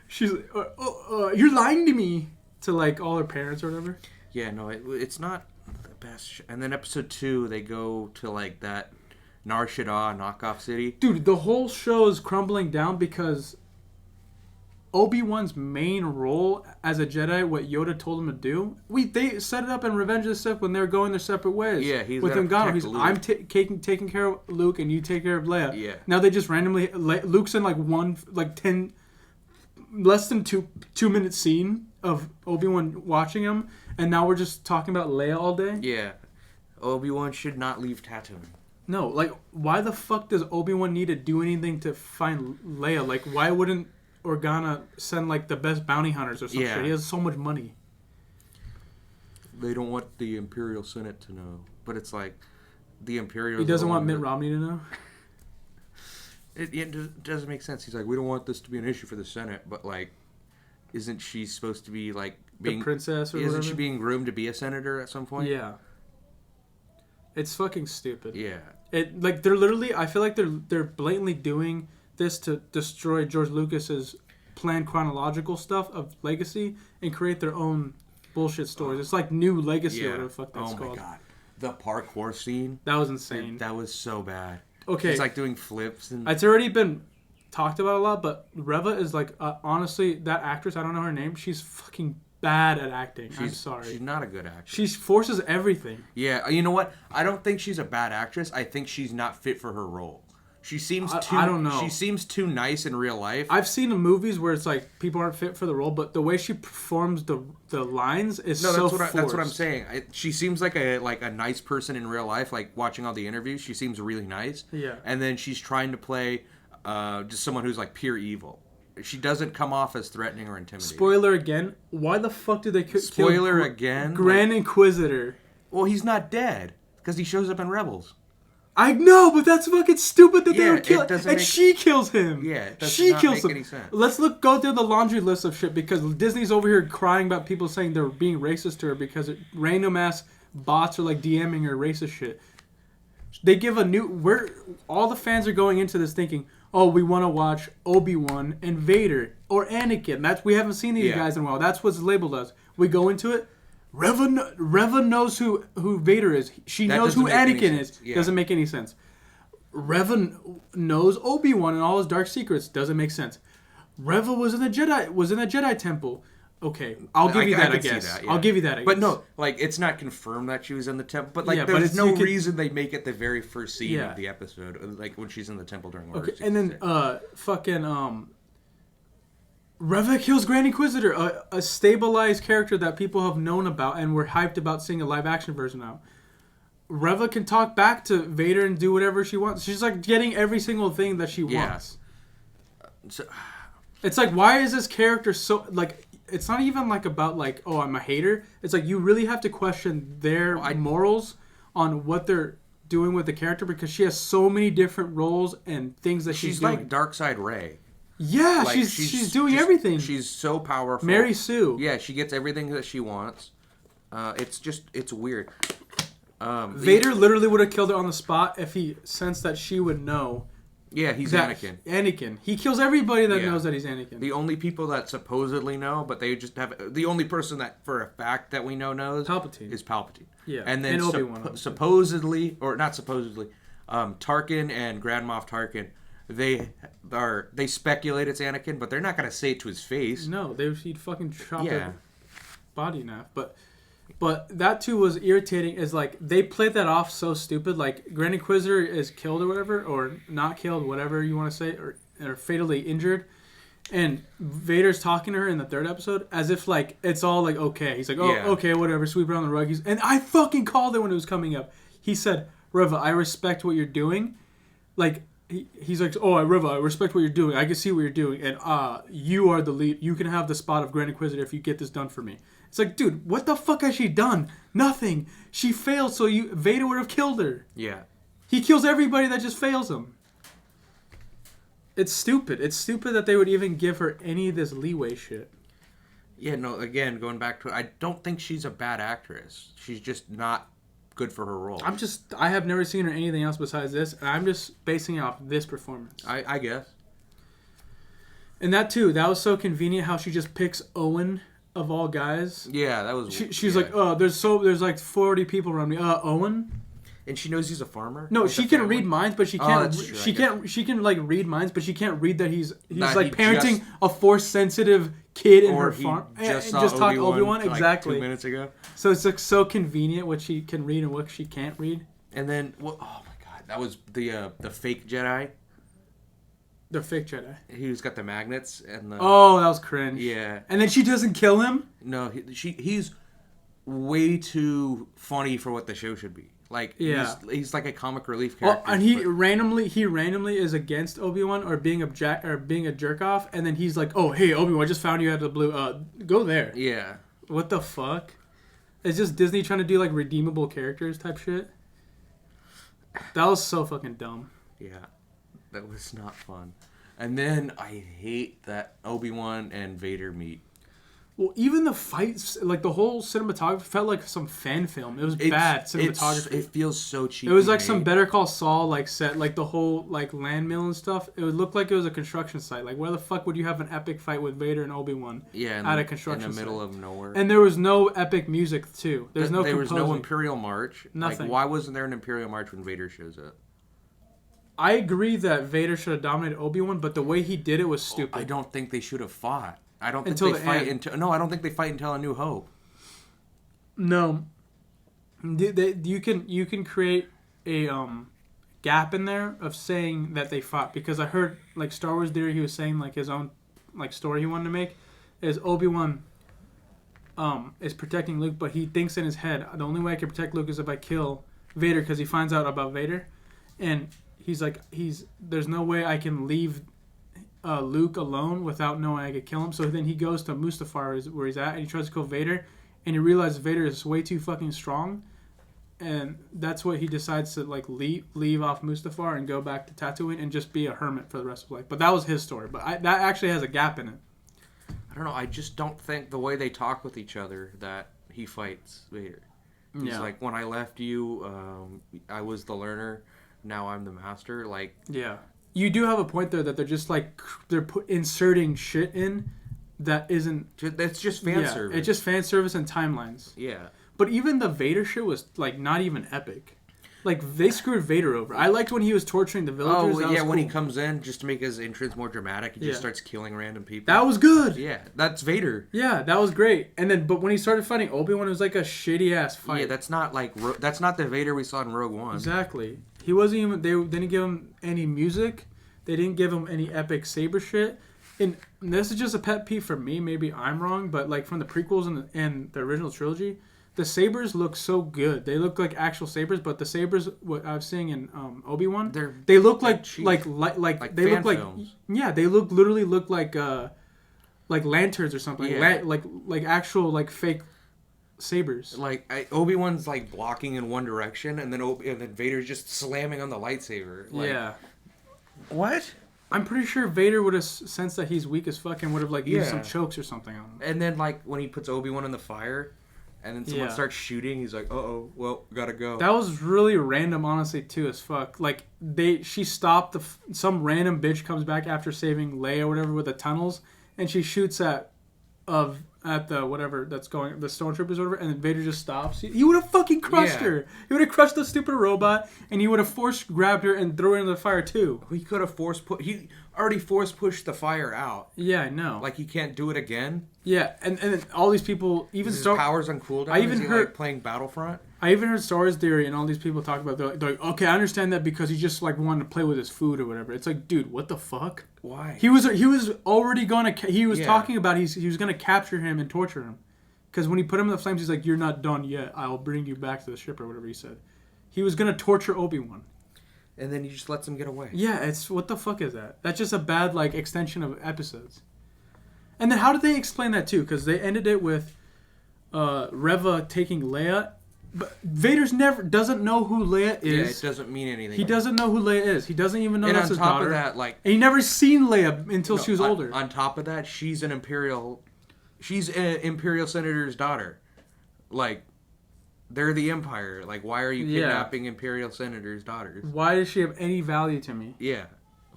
She's like, you're lying to me, to like all her parents or whatever. Yeah, no, it's not the best. And then episode 2, they go to like that Nar Shaddaa knockoff city. Dude, the whole show is crumbling down because Obi-Wan's main role as a Jedi, what Yoda told him to do, they set it up in Revenge of the Sith when they're going their separate ways. Yeah, he's with Nagano. He's Luke. I'm taking care of Luke, and you take care of Leia. Yeah. Now they just randomly Luke's in like less than 2 minute scene, of Obi-Wan watching him, and now we're just talking about Leia all day. Yeah. Obi-Wan should not leave Tatooine. No, like, why the fuck does Obi-Wan need to do anything to find Leia? Like, why wouldn't Organa send, like, the best bounty hunters or some shit? He has so much money. They don't want the Imperial Senate to know. But it's like, the Imperial... He doesn't want Mitt Romney to know? It doesn't make sense. He's like, we don't want this to be an issue for the Senate, but, like, isn't she supposed to be, like... the princess or whatever? Isn't she being groomed to be a senator at some point? Yeah. It's fucking stupid. Yeah. It like they're literally. I feel like they're blatantly doing this to destroy George Lucas's planned chronological stuff of Legacy and create their own bullshit stories. It's like New Legacy or whatever the fuck that's called. Oh my god, the parkour scene. That was insane. That was so bad. Okay, it's like doing flips and. It's already been talked about a lot, but Reva is like honestly that actress. I don't know her name. She's fucking bad at acting. I'm sorry. She's not a good actress. She forces everything. Yeah, you know what? I don't think she's a bad actress. I think she's not fit for her role. She seems too. I don't know. She seems too nice in real life. I've seen in movies where it's like people aren't fit for the role, but the way she performs the lines is so forced. That's what I'm saying. She seems like a nice person in real life. Like watching all the interviews, she seems really nice. Yeah. And then she's trying to play just someone who's like pure evil. She doesn't come off as threatening or intimidating. Spoiler again. Why the fuck did they kill again? Grand Inquisitor? Well, he's not dead because he shows up in Rebels. I know, but that's fucking stupid that they would kill him. And she kills him. Yeah, it does she not kills make him. any sense. Let's go through the laundry list of shit because Disney's over here crying about people saying they're being racist to her because random ass bots are like DMing her racist shit. They give all the fans are going into this thinking, oh, we want to watch Obi-Wan and Vader or Anakin. We haven't seen these guys in a while. That's what's labeled as. We go into it. Reva knows who Vader is. She knows who Anakin is. Yeah. Doesn't make any sense. Reva knows Obi-Wan and all his dark secrets. Doesn't make sense. Reva was in the Jedi temple. Okay, I'll give you that, I guess. I'll give you that, I guess. But no, like, it's not confirmed that she was in the temple. But, like, there's no reason they make it the very first scene of the episode. Like, when she's in the temple during Order 66. And then, Reva kills Grand Inquisitor, a stabilized character that people have known about and were hyped about seeing a live-action version of. Reva can talk back to Vader and do whatever she wants. She's, like, getting every single thing that she wants. So, it's like, why is this character so, like... It's not even like about like, oh, I'm a hater. It's like you really have to question their morals on what they're doing with the character because she has so many different roles and things that she's doing. Like Darkseid Rey. Yeah, like, she's doing everything. She's so powerful. Mary Sue. Yeah, she gets everything that she wants. It's weird. Vader literally would have killed her on the spot if he sensed that she would know. Yeah, he's Anakin. Anakin. He kills everybody that knows that he's Anakin. The only people that supposedly know, but they just have... The only person that, for a fact, that we know knows... Palpatine. Is Palpatine. Yeah. And then supposedly... Or not supposedly... Tarkin and Grand Moff Tarkin, they speculate it's Anakin, but they're not going to say it to his face. No, he'd fucking chop their body in half. But that too was irritating. Is like they played that off so stupid. Like Grand Inquisitor is killed or whatever, or not killed, whatever you want to say, or fatally injured. And Vader's talking to her in the third episode as if like it's all like okay. He's like, okay, whatever, sweep her on the rug. And I fucking called it when it was coming up. He said, Reva, I respect what you're doing. Like he's like, Reva, I respect what you're doing. I can see what you're doing, and you are the lead. You can have the spot of Grand Inquisitor if you get this done for me. It's like, dude, what the fuck has she done? Nothing. She failed, so Vader would have killed her. Yeah. He kills everybody that just fails him. It's stupid. It's stupid that they would even give her any of this leeway shit. Yeah, no, again, going back to it, I don't think she's a bad actress. She's just not good for her role. I have never seen her anything else besides this, and I'm just basing it off this performance. I guess. And that was so convenient how she just picks Owen of all guys. Yeah, that was... She's like, there's like 40 people around me. Owen? And she knows he's a farmer? No, she can read minds, but she can't... That's true, she can like read minds, but she can't read that he's like he parenting a Force-sensitive kid in her farm. Just talked Obi-Wan, exactly. 2 minutes ago. So it's like so convenient what she can read and what she can't read. And then, oh my god, that was the fake Jedi. The fake Jedi. He's got the magnets and the. Oh, that was cringe. Yeah. And then she doesn't kill him? No, he's way too funny for what the show should be. Like, yeah. he's like a comic relief character. Oh, and he randomly is against Obi-Wan or being a jerk off, and then he's like, "Oh, hey Obi-Wan, I just found you out of the blue. Go there." Yeah. What the fuck? It's just Disney trying to do like redeemable characters type shit. That was so fucking dumb. Yeah, that was not fun. And then I hate that Obi-Wan and Vader meet. Well, even the fights, like the whole cinematography felt like some fan film. It was bad cinematography. It feels so cheap. It was like some Better Call Saul like set, like the whole like land mill and stuff. It would look like it was a construction site. Like where the fuck would you have an epic fight with Vader and Obi-Wan? Yeah, at a construction in the middle site? Of nowhere. And there was no epic music too. There was no Imperial March. Nothing. Like, why wasn't there an Imperial March when Vader shows up? I agree that Vader should have dominated Obi-Wan, but the way he did it was stupid. I don't think they should have fought. I don't think I don't think they fight until A New Hope. No. You can create a gap in there of saying that they fought, because I heard like Star Wars Theory, he was saying like his own like story he wanted to make is Obi-Wan is protecting Luke, but he thinks in his head the only way I can protect Luke is if I kill Vader, because he finds out about Vader, and he's like there's no way I can leave Luke alone without knowing I could kill him. So then he goes to Mustafar, where he's at, and he tries to kill Vader, and he realizes Vader is way too fucking strong, and that's what he decides to like leave off Mustafar and go back to Tatooine and just be a hermit for the rest of his life. But that was his story. But that actually has a gap in it. I don't know. I just don't think the way they talk with each other that he fights Vader. He's like, when I left you, I was the learner. Now I'm the master. Like, yeah. You do have a point there that they're just like inserting shit in that isn't. That's just fan service. It's just fan service and timelines. Yeah. But even the Vader shit was like not even epic. Like they screwed Vader over. I liked when he was torturing the villagers. Oh yeah, when he comes in just to make his entrance more dramatic, he just starts killing random people. That was good. Yeah, that's Vader. Yeah, that was great. And then, but when he started fighting Obi-Wan, it was like a shitty ass fight. Yeah, that's not the Vader we saw in Rogue One. Exactly. He wasn't even. They didn't give him any music. They didn't give him any epic saber shit. And this is just a pet peeve for me. Maybe I'm wrong, but like from the prequels and the original trilogy, the sabers look so good. They look like actual sabers, but the sabers what I was seeing in Obi-Wan, they look like they look like films. Yeah, they literally look like lanterns or something. Yeah. Like actual like fake sabers. Like Obi-Wan's like blocking in one direction, and then Vader's just slamming on the lightsaber. Like, yeah. What? I'm pretty sure Vader would have sensed that he's weak as fuck and would have like used some chokes or something on him. And then like when he puts Obi-Wan in the fire, and then someone starts shooting, he's like, "Uh-oh, well, gotta go." That was really random, honestly, too, as fuck. Like she stopped some random bitch comes back after saving Leia or whatever with the tunnels, and she shoots at the whatever that's going, the stormtroopers or whatever, and then Vader just stops. He would have fucking crushed her. He would have crushed the stupid robot, and he would have force grabbed her and threw her into the fire too. He could have he already force pushed the fire out. Yeah, I know. Like he can't do it again. Yeah, and then all these people, even his powers on cooldown. I even heard like playing Battlefront. I even heard Star Wars Theory and all these people talk about. They're like, okay, I understand that because he just like wanted to play with his food or whatever. It's like, dude, what the fuck? Why? He was already gonna. He was talking about he was gonna capture him and torture him, because when he put him in the flames, he's like, "You're not done yet. I'll bring you back to the ship," or whatever he said. He was gonna torture Obi-Wan. And then he just lets him get away. Yeah, it's what the fuck is that? That's just a bad like extension of episodes. And then how did they explain that too? Because they ended it with Reva taking Leia. But Vader's doesn't know who Leia is. Yeah, it doesn't mean anything. He doesn't know who Leia is. He doesn't even know that's his daughter. And on top of that, like... And he never seen Leia until she was older. On top of that, she's an Imperial Senator's daughter. Like, they're the Empire. Like, why are you kidnapping Imperial Senators' daughters? Why does she have any value to me? Yeah.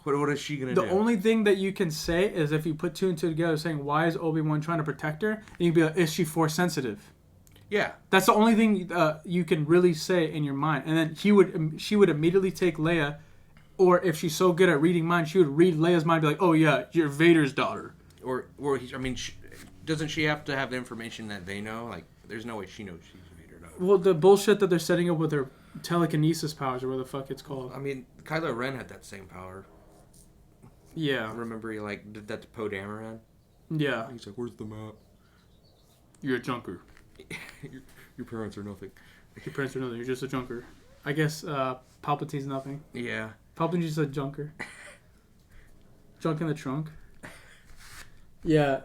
What is she going to do? The only thing that you can say is if you put two and two together saying, why is Obi-Wan trying to protect her? And you'd be like, is she Force sensitive? Yeah. That's the only thing you can really say in your mind. And then she would immediately take Leia, or if she's so good at reading minds, she would read Leia's mind and be like, oh yeah, you're Vader's daughter. Doesn't she have to have the information that they know? Like, there's no way she knows she's Vader's daughter. Well, the bullshit that they're setting up with her telekinesis powers, or what the fuck it's called. I mean, Kylo Ren had that same power. Yeah. Remember he like did that to Poe Dameron? Yeah. He's like, "Where's the map? You're a junker. Your parents are nothing." Your parents are nothing. You're just a junker. I guess Palpatine's nothing. Yeah. Palpatine's just a junker. Junk in the trunk. Yeah.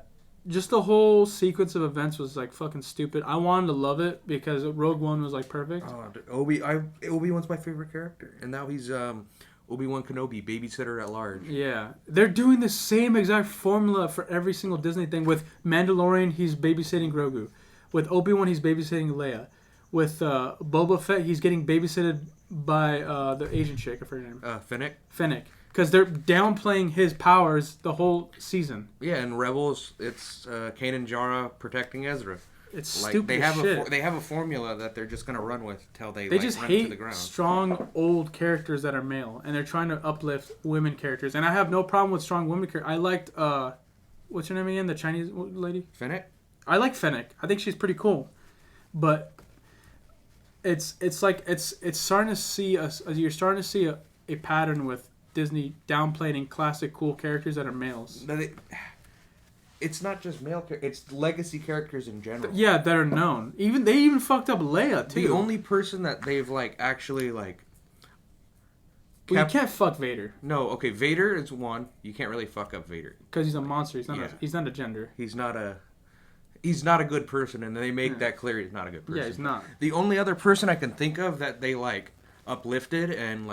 Just the whole sequence of events was like fucking stupid. I wanted to love it because Rogue One was like perfect. Obi-Wan's my favorite character, and now he's Obi-Wan Kenobi, babysitter at large. Yeah, they're doing the same exact formula for every single Disney thing. With Mandalorian, he's babysitting Grogu. With Obi-Wan, he's babysitting Leia. With Boba Fett, he's getting babysitted by the Asian chick. I forget her name. Fennec. Fennec. Because they're downplaying his powers the whole season. Yeah, in Rebels, it's Kanan Jarrah protecting Ezra. It's like, stupid they have shit. they have a formula that they're just gonna run with till they just run to the hate ground. strong old characters that are male, and they're trying to uplift women characters. And I have no problem with strong women characters. I liked what's her name again? The Chinese lady. Fennec. I like Fennec. I think she's pretty cool, but it's starting to see you're starting to see a pattern with Disney downplaying classic cool characters that are males. It's not just male characters, it's legacy characters in general. Yeah, that are known. They even fucked up Leia too. The only person that they've actually well, you can't fuck Vader. No, okay, Vader is one. You can't really fuck up Vader Because he's a monster. He's not a gender. He's not a good person, and they make that clear he's not a good person. Yeah, he's not. The only other person I can think of that they uplifted and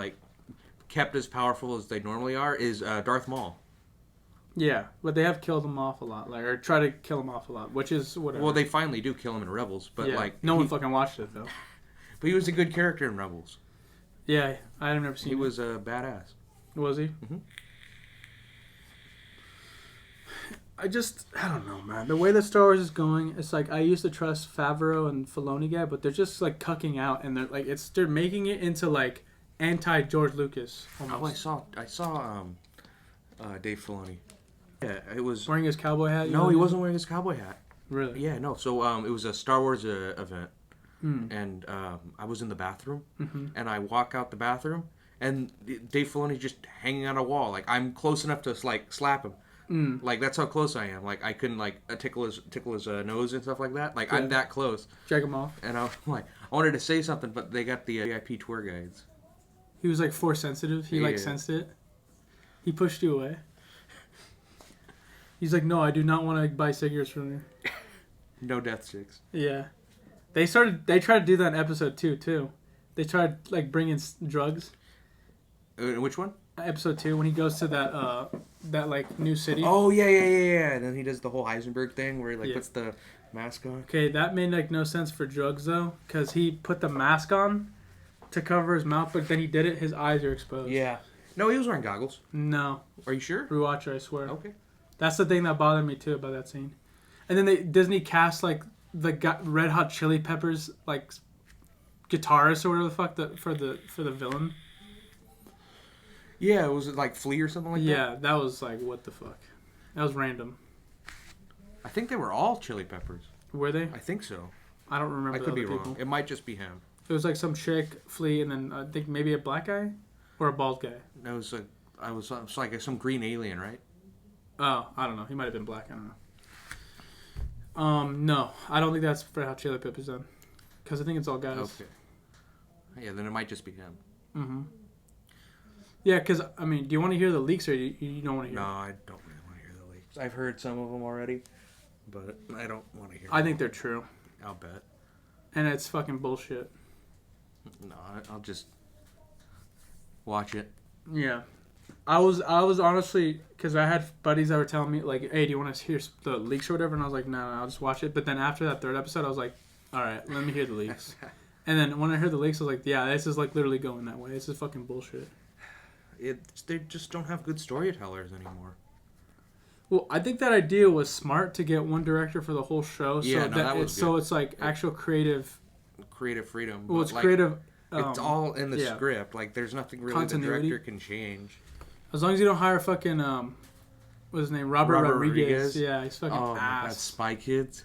kept as powerful as they normally are is Darth Maul. Yeah, but they have killed him off a lot, or try to kill him off a lot, which is whatever. Well, they finally do kill him in Rebels, but no one fucking watched it though. But he was a good character in Rebels. Yeah, I've never seen. He was a badass. Was he? Mm-hmm. I don't know, man. The way that Star Wars is going, it's like I used to trust Favreau and Filoni guy, but they're just cucking out, and they're making it into anti George Lucas. Almost. Oh, I saw Dave Filoni. Yeah, it was wearing his cowboy hat. No, he wasn't wearing his cowboy hat. Really? Yeah, no. So it was a Star Wars event, and I was in the bathroom, and I walk out the bathroom, and Dave Filoni just hanging on a wall. I'm close enough to slap him. That's how close I am. I couldn't tickle his nose and stuff like that. Yeah. I'm that close. Drag him off. And I wanted to say something, but they got the VIP tour guides. He was force sensitive. He sensed it. He pushed you away. He's no, I do not want to buy cigarettes from you. No death sticks. Yeah, they tried to do that in episode 2 too. They tried bringing drugs. Which one? Episode 2 when he goes to that new city. Oh yeah. And then he does the whole Heisenberg thing where he puts the mask on. Okay, that made no sense for drugs though, because he put the mask on to cover his mouth, but then he did it. His eyes are exposed. Yeah. No, he was wearing goggles. No. Are you sure? Rewatch it, I swear. Okay. That's the thing that bothered me too about that scene. And then Disney cast the Red Hot Chili Peppers guitarist or whatever the fuck for the villain. Yeah, was it Flea or something like that? Yeah, that was what the fuck. That was random. I think they were all Chili Peppers. Were they? I think so. I don't remember. I could be people. wrong. It might just be him. It was some chick, Flea, and then I think maybe a black guy or a bald guy. It was some green alien, right? Oh, I don't know. He might have been black. I don't know. No, I don't think that's Red Hot Chili Peppers then, because I think it's all guys. Okay. Yeah, then it might just be him. Mm-hmm. Yeah, because do you want to hear the leaks or you don't want to hear? No, I don't really want to hear the leaks. I've heard some of them already, but I don't want to hear. I think they're true. I'll bet. And it's fucking bullshit. No, I'll just watch it. Yeah. I was honestly, because I had buddies that were telling me, hey, do you want to hear the leaks or whatever? And I was like, no, I'll just watch it. But then after that third episode, I was like, all right, let me hear the leaks. And then when I heard the leaks, I was like, yeah, this is literally going that way. This is fucking bullshit. They just don't have good storytellers anymore. Well, I think that idea was smart to get one director for the whole show. So Yeah, no, that was good. So it's actual creative freedom. Well, it's creative. It's all in the script. There's nothing really continuity. The director can change. As long as you don't hire fucking what's his name, Robert Rodriguez. Yeah, he's fucking ass. That's Spy Kids.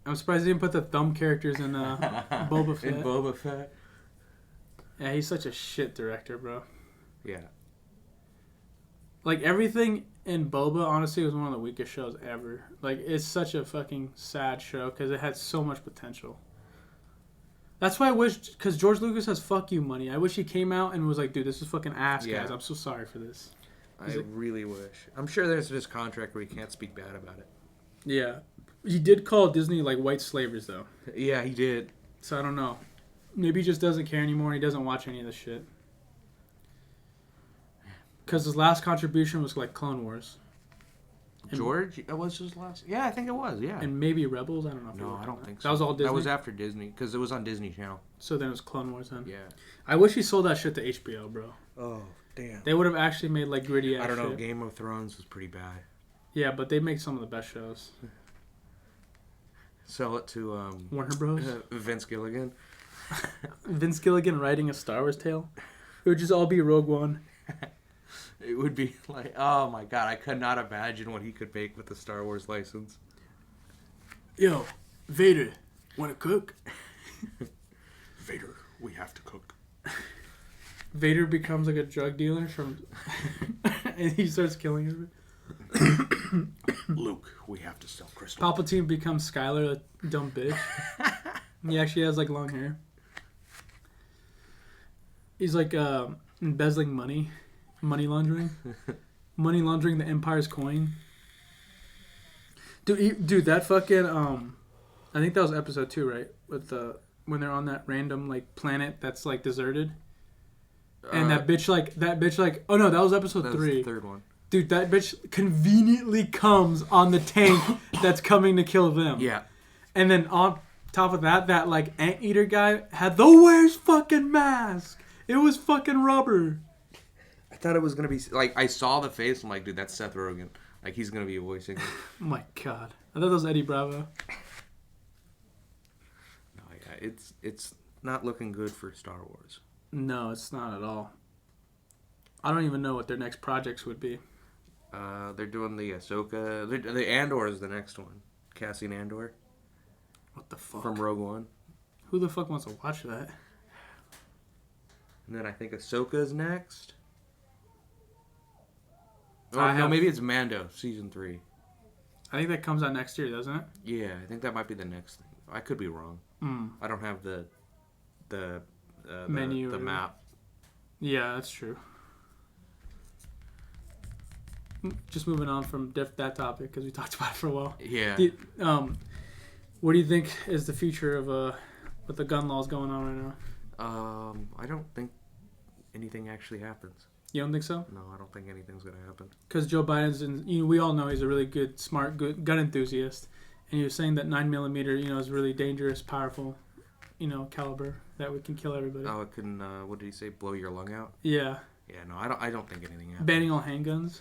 I'm surprised he didn't put the thumb characters in Boba Fett. In Boba Fett. Yeah, he's such a shit director, bro. Yeah. Like, everything in Boba, honestly, was one of the weakest shows ever. Like, it's such a fucking sad show because it had so much potential. That's why I wish, because George Lucas has fuck you money. I wish he came out and was like, dude, this is fucking ass, Yeah. guys. I'm so sorry for this. I really wish. I'm sure there's this contract where he can't speak bad about it. Yeah. He did call Disney, like, white slavers, though. Yeah, he did. So I don't know. Maybe he just doesn't care anymore and he doesn't watch any of this shit. Because his last contribution was, like, Clone Wars. And, George? It was his last? Yeah, I think it was, yeah. And maybe Rebels? I don't know. If No, I don't think so. That was all Disney? That was after Disney, because it was on Disney Channel. So then it was Clone Wars then? Yeah. I wish he sold that shit to HBO, bro. Oh, damn. They would have actually made, like, gritty ass I don't know, shit. Game of Thrones was pretty bad. Yeah, but they make some of the best shows. Sell it to Warner Bros. Vince Gilligan. Vince Gilligan writing a Star Wars tale. It would just all be Rogue One. It would be like, oh my god, I could not imagine what he could make with the Star Wars license. Yo, Vader, wanna cook? Vader, we have to cook. Vader becomes like a drug dealer from, and he starts killing everybody. Luke, we have to sell crystal. Palpatine becomes Skylar, a dumb bitch. He actually has like long hair. He's like embezzling money laundering, money laundering the Empire's coin. Dude, that fucking I think that was episode 2, right? With the when they're on that random like planet that's like deserted, and that bitch like oh no, that was episode 3. The third one. Dude, that bitch conveniently comes on the tank that's coming to kill them. Yeah. And then on top of that like anteater guy had the worst fucking mask. It was fucking rubber. I thought it was gonna be like I saw the face. I'm like, dude, that's Seth Rogen. Like he's gonna be voicing it. Oh my god, I thought that was Eddie Bravo. No, yeah, it's not looking good for Star Wars. No, it's not at all. I don't even know what their next projects would be. They're doing the Ahsoka. The Andor is the next one. Cassian Andor. What the fuck? From Rogue One. Who the fuck wants to watch that? And then I think Ahsoka is next. Oh, no, maybe it's Mando, season 3. I think that comes out next year, doesn't it? Yeah, I think that might be the next thing. I could be wrong. I don't have the menu, the or map. Yeah, that's true. Just moving on from that topic because we talked about it for a while. Yeah. What do you think is the future of with the gun laws going on right now? I don't think anything actually happens. You don't think so? No, I don't think anything's gonna happen. Because Joe Biden's, we all know he's a really good, smart, good gun enthusiast, and he was saying that 9mm, is really dangerous, powerful, caliber that we can kill everybody. Oh, it can. What did he say? Blow your lung out? Yeah. Yeah. No, I don't think anything happens. Banning all handguns.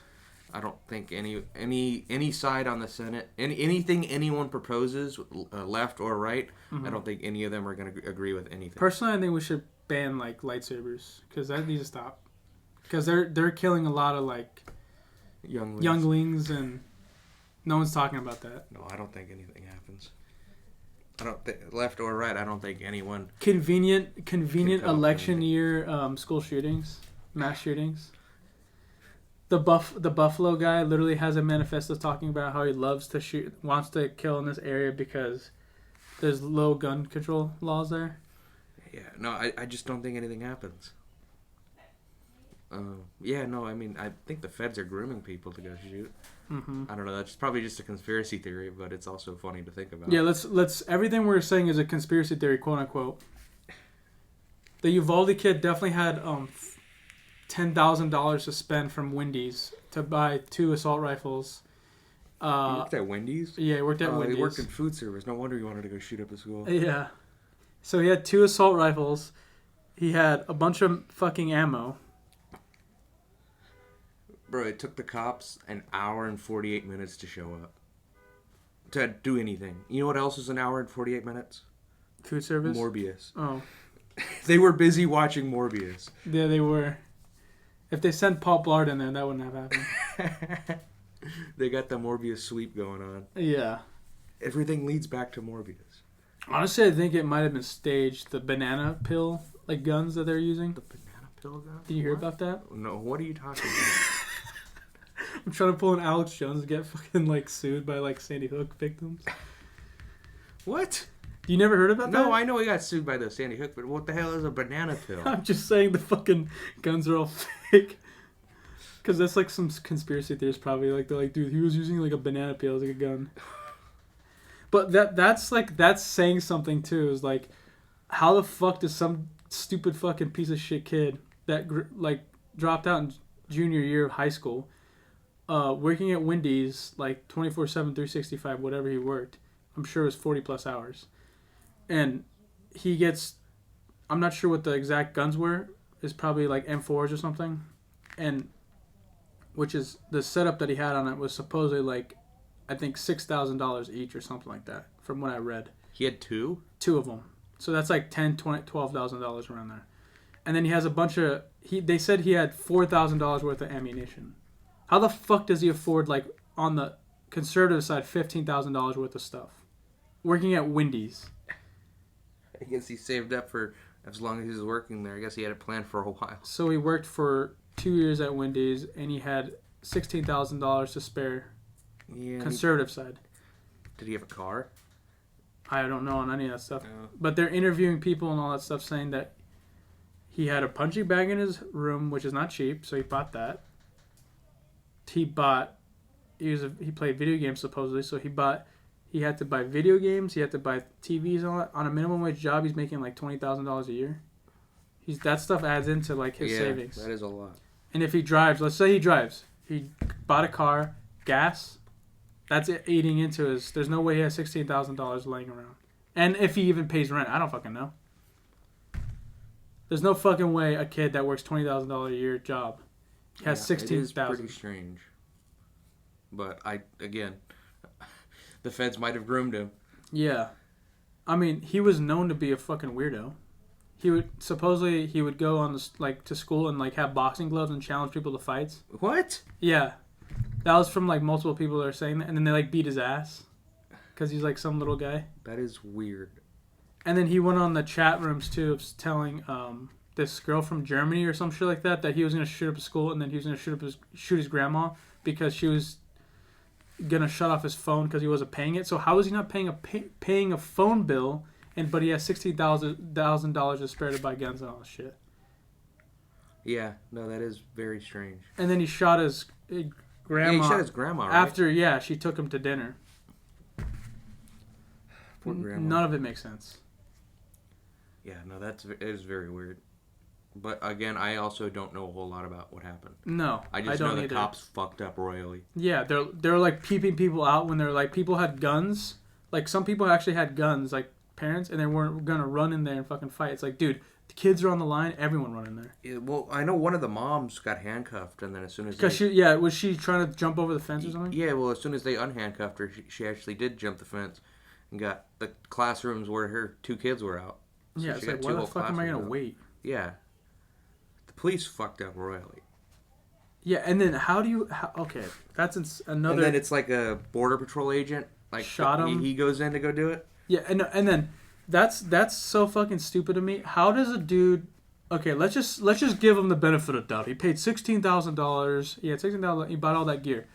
I don't think any side on the Senate, anything anyone proposes, left or right, I don't think any of them are going to agree with anything. Personally, I think we should ban like lightsabers because that needs to stop. Because they're killing a lot of like younglings, and no one's talking about that. No, I don't think anything happens. I don't think left or right. I don't think anyone. Convenient election year school shootings, mass shootings. The Buffalo guy literally has a manifesto talking about how he loves to shoot, wants to kill in this area because there's low gun control laws there. Yeah, no, I just don't think anything happens. Yeah, no, I mean, I think the feds are grooming people to go shoot. I don't know, that's probably just a conspiracy theory, but it's also funny to think about. Yeah, let's everything we're saying is a conspiracy theory, quote unquote. The Uvalde kid definitely had $10,000 to spend from Wendy's to buy 2 assault rifles. He worked at Wendy's? Yeah, he worked at Wendy's. He worked in food service. No wonder he wanted to go shoot up a school. Yeah. So he had 2 assault rifles. He had a bunch of fucking ammo. Bro, it took the cops an hour and 48 minutes to show up. To do anything. You know what else was an hour and 48 minutes? Food service? Morbius. Oh. They were busy watching Morbius. Yeah, they were. If they sent Paul Blart in there, that wouldn't have happened. They got the Morbius sweep going on. Yeah. Everything leads back to Morbius. Honestly, I think it might have been staged. The banana pill, like guns that they're using. The banana pill gun? Did you hear about that? No, what are you talking about? I'm trying to pull an Alex Jones to get fucking like sued by like Sandy Hook victims. What? You never heard about that? No, I know he got sued by the Sandy Hook, but what the hell is a banana peel? I'm just saying the fucking guns are all fake. Because that's like some conspiracy theorists probably like they're like, dude, he was using like a banana peel as like a gun. But that's saying something too. Is like, how the fuck does some stupid fucking piece of shit kid that like dropped out in junior year of high school, working at Wendy's like 24/7, 365, whatever he worked. I'm sure it was 40 plus hours. And he gets, I'm not sure what the exact guns were. It's probably like M4s or something. And which is the setup that he had on it was supposedly like, I think $6,000 each or something like that from what I read. He had two? Two of them. So that's like $10,000, $20,000, $12,000 around there. And then he has a bunch of, they said he had $4,000 worth of ammunition. How the fuck does he afford, like, on the conservative side, $15,000 worth of stuff? Working at Wendy's. I guess he saved up for as long as he was working there. I guess he had it planned for a while. So he worked for 2 years at Wendy's, and he had $16,000 to spare. Yeah. Conservative side. Did he have a car? I don't know on any of that stuff. No. But they're interviewing people and all that stuff saying that he had a punching bag in his room, which is not cheap, so he bought that. He played video games supposedly, so he had to buy video games, he had to buy TVs and all that. On a minimum wage job, he's making like $20,000 a year. That stuff adds into like his savings. That is a lot. And if he drives, let's say he drives, he bought a car, gas, that's it eating into his. There's no way he has $16,000 laying around. And if he even pays rent, I don't fucking know. There's no fucking way a kid that works $20,000 a year job has $16,000. It is pretty strange. But the feds might have groomed him. Yeah. I mean, he was known to be a fucking weirdo. He would go on to school and like have boxing gloves and challenge people to fights. What? Yeah. That was from like multiple people that are saying that, and then they like beat his ass because he's like some little guy. That is weird. And then he went on the chat rooms too, telling this girl from Germany or some shit like that he was gonna shoot up his school, and then he was gonna shoot his grandma because she was gonna shut off his phone because he wasn't paying it. So how is he not paying a phone bill? But he has $60,000 to spare to buy guns and all this shit. Yeah, no, that is very strange. And then he shot his grandma. Yeah, he shot his grandma, right? After, she took him to dinner. Poor grandma. None of it makes sense. Yeah, no, it is very weird. But again, I also don't know a whole lot about what happened. No, I just know the cops fucked up royally. Yeah, they're like peeping people out when they're like, people had guns. Like some people actually had guns, like parents, and they weren't gonna run in there and fucking fight. It's like, dude, the kids are on the line. Everyone run in there. Yeah, well, I know one of the moms got handcuffed, and then as soon as was she trying to jump over the fence or something? Yeah, well, as soon as they unhandcuffed her, she actually did jump the fence and got the classrooms where her two kids were out. So yeah, it's like, why the fuck am I gonna wait? Yeah, the police fucked up royally. Yeah, and then okay, that's another. And then it's like a border patrol agent like shot him. He goes in to go do it. Yeah, and then that's so fucking stupid to me. How does a dude? Okay, let's just give him the benefit of doubt. He paid $16,000. He had $16,000. He bought all that gear.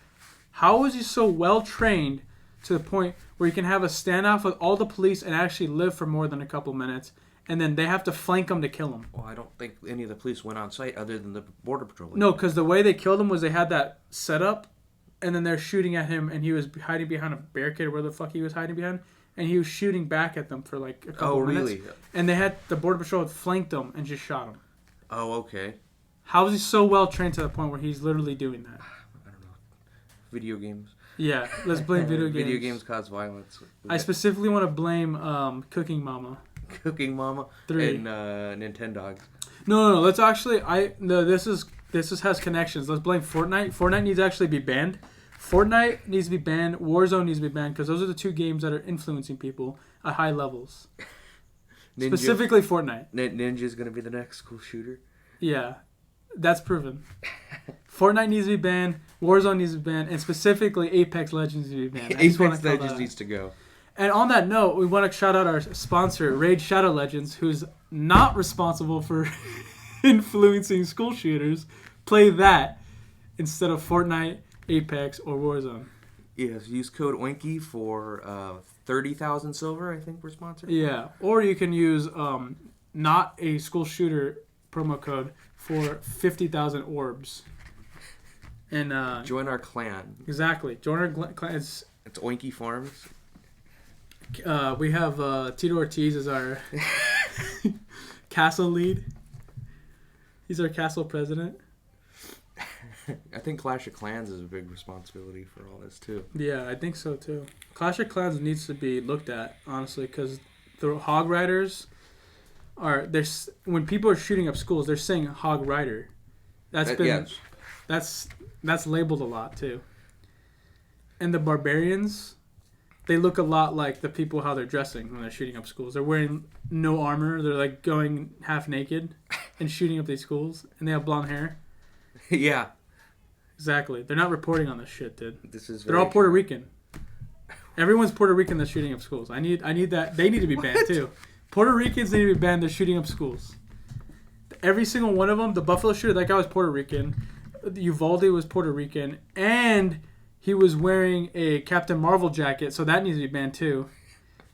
How is he so well trained to the point where he can have a standoff with all the police and actually live for more than a couple minutes, and then they have to flank him to kill him? Well, I don't think any of the police went on site other than the border patrol. No, because the way they killed him was they had that set up, and then they're shooting at him, and he was hiding behind a barricade or where the fuck he was hiding behind. And he was shooting back at them for like a couple minutes. Really? And the border patrol had flanked him and just shot him. Oh, okay. How is he so well trained to the point where he's literally doing that? I don't know. Video games. Yeah, let's blame video games. Video games cause violence. I specifically want to blame Cooking Mama. Cooking Mama 3. And Nintendogs. No. Let's actually. This has connections. Let's blame Fortnite. Fortnite needs to actually be banned. Fortnite needs to be banned. Warzone needs to be banned because those are the two games that are influencing people at high levels. Specifically Fortnite. Ninja's going to be the next school shooter. Yeah, that's proven. Fortnite needs to be banned. Warzone needs to be banned. And specifically Apex Legends needs to be banned. Apex Legends needs to go. And on that note, we want to shout out our sponsor, Raid Shadow Legends, who's not responsible for influencing school shooters. Play that instead of Fortnite Apex, or Warzone. Yes, use code Oinky for 30,000 silver. I think we're sponsored. Yeah, or you can use not a school shooter promo code for 50,000 orbs. And join our clan. Exactly, join our clan. It's Oinky Farms. We have Tito Ortiz as our castle lead. He's our castle president. I think Clash of Clans is a big responsibility for all this too. Yeah, I think so too. Clash of Clans needs to be looked at, honestly, because the Hog Riders are there's when people are shooting up schools, they're saying Hog Rider. That's labeled a lot too. And the Barbarians, they look a lot like the people how they're dressing when they're shooting up schools. They're wearing no armor. They're like going half naked and shooting up these schools, and they have blonde hair. Yeah. Exactly. They're not reporting on this shit, dude. They're all Puerto Rican. Everyone's Puerto Rican that's shooting up schools. I need that. They need to be banned too. Puerto Ricans need to be banned. They're shooting up schools. Every single one of them. The Buffalo shooter, that guy was Puerto Rican. Uvalde was Puerto Rican, and he was wearing a Captain Marvel jacket, so that needs to be banned too,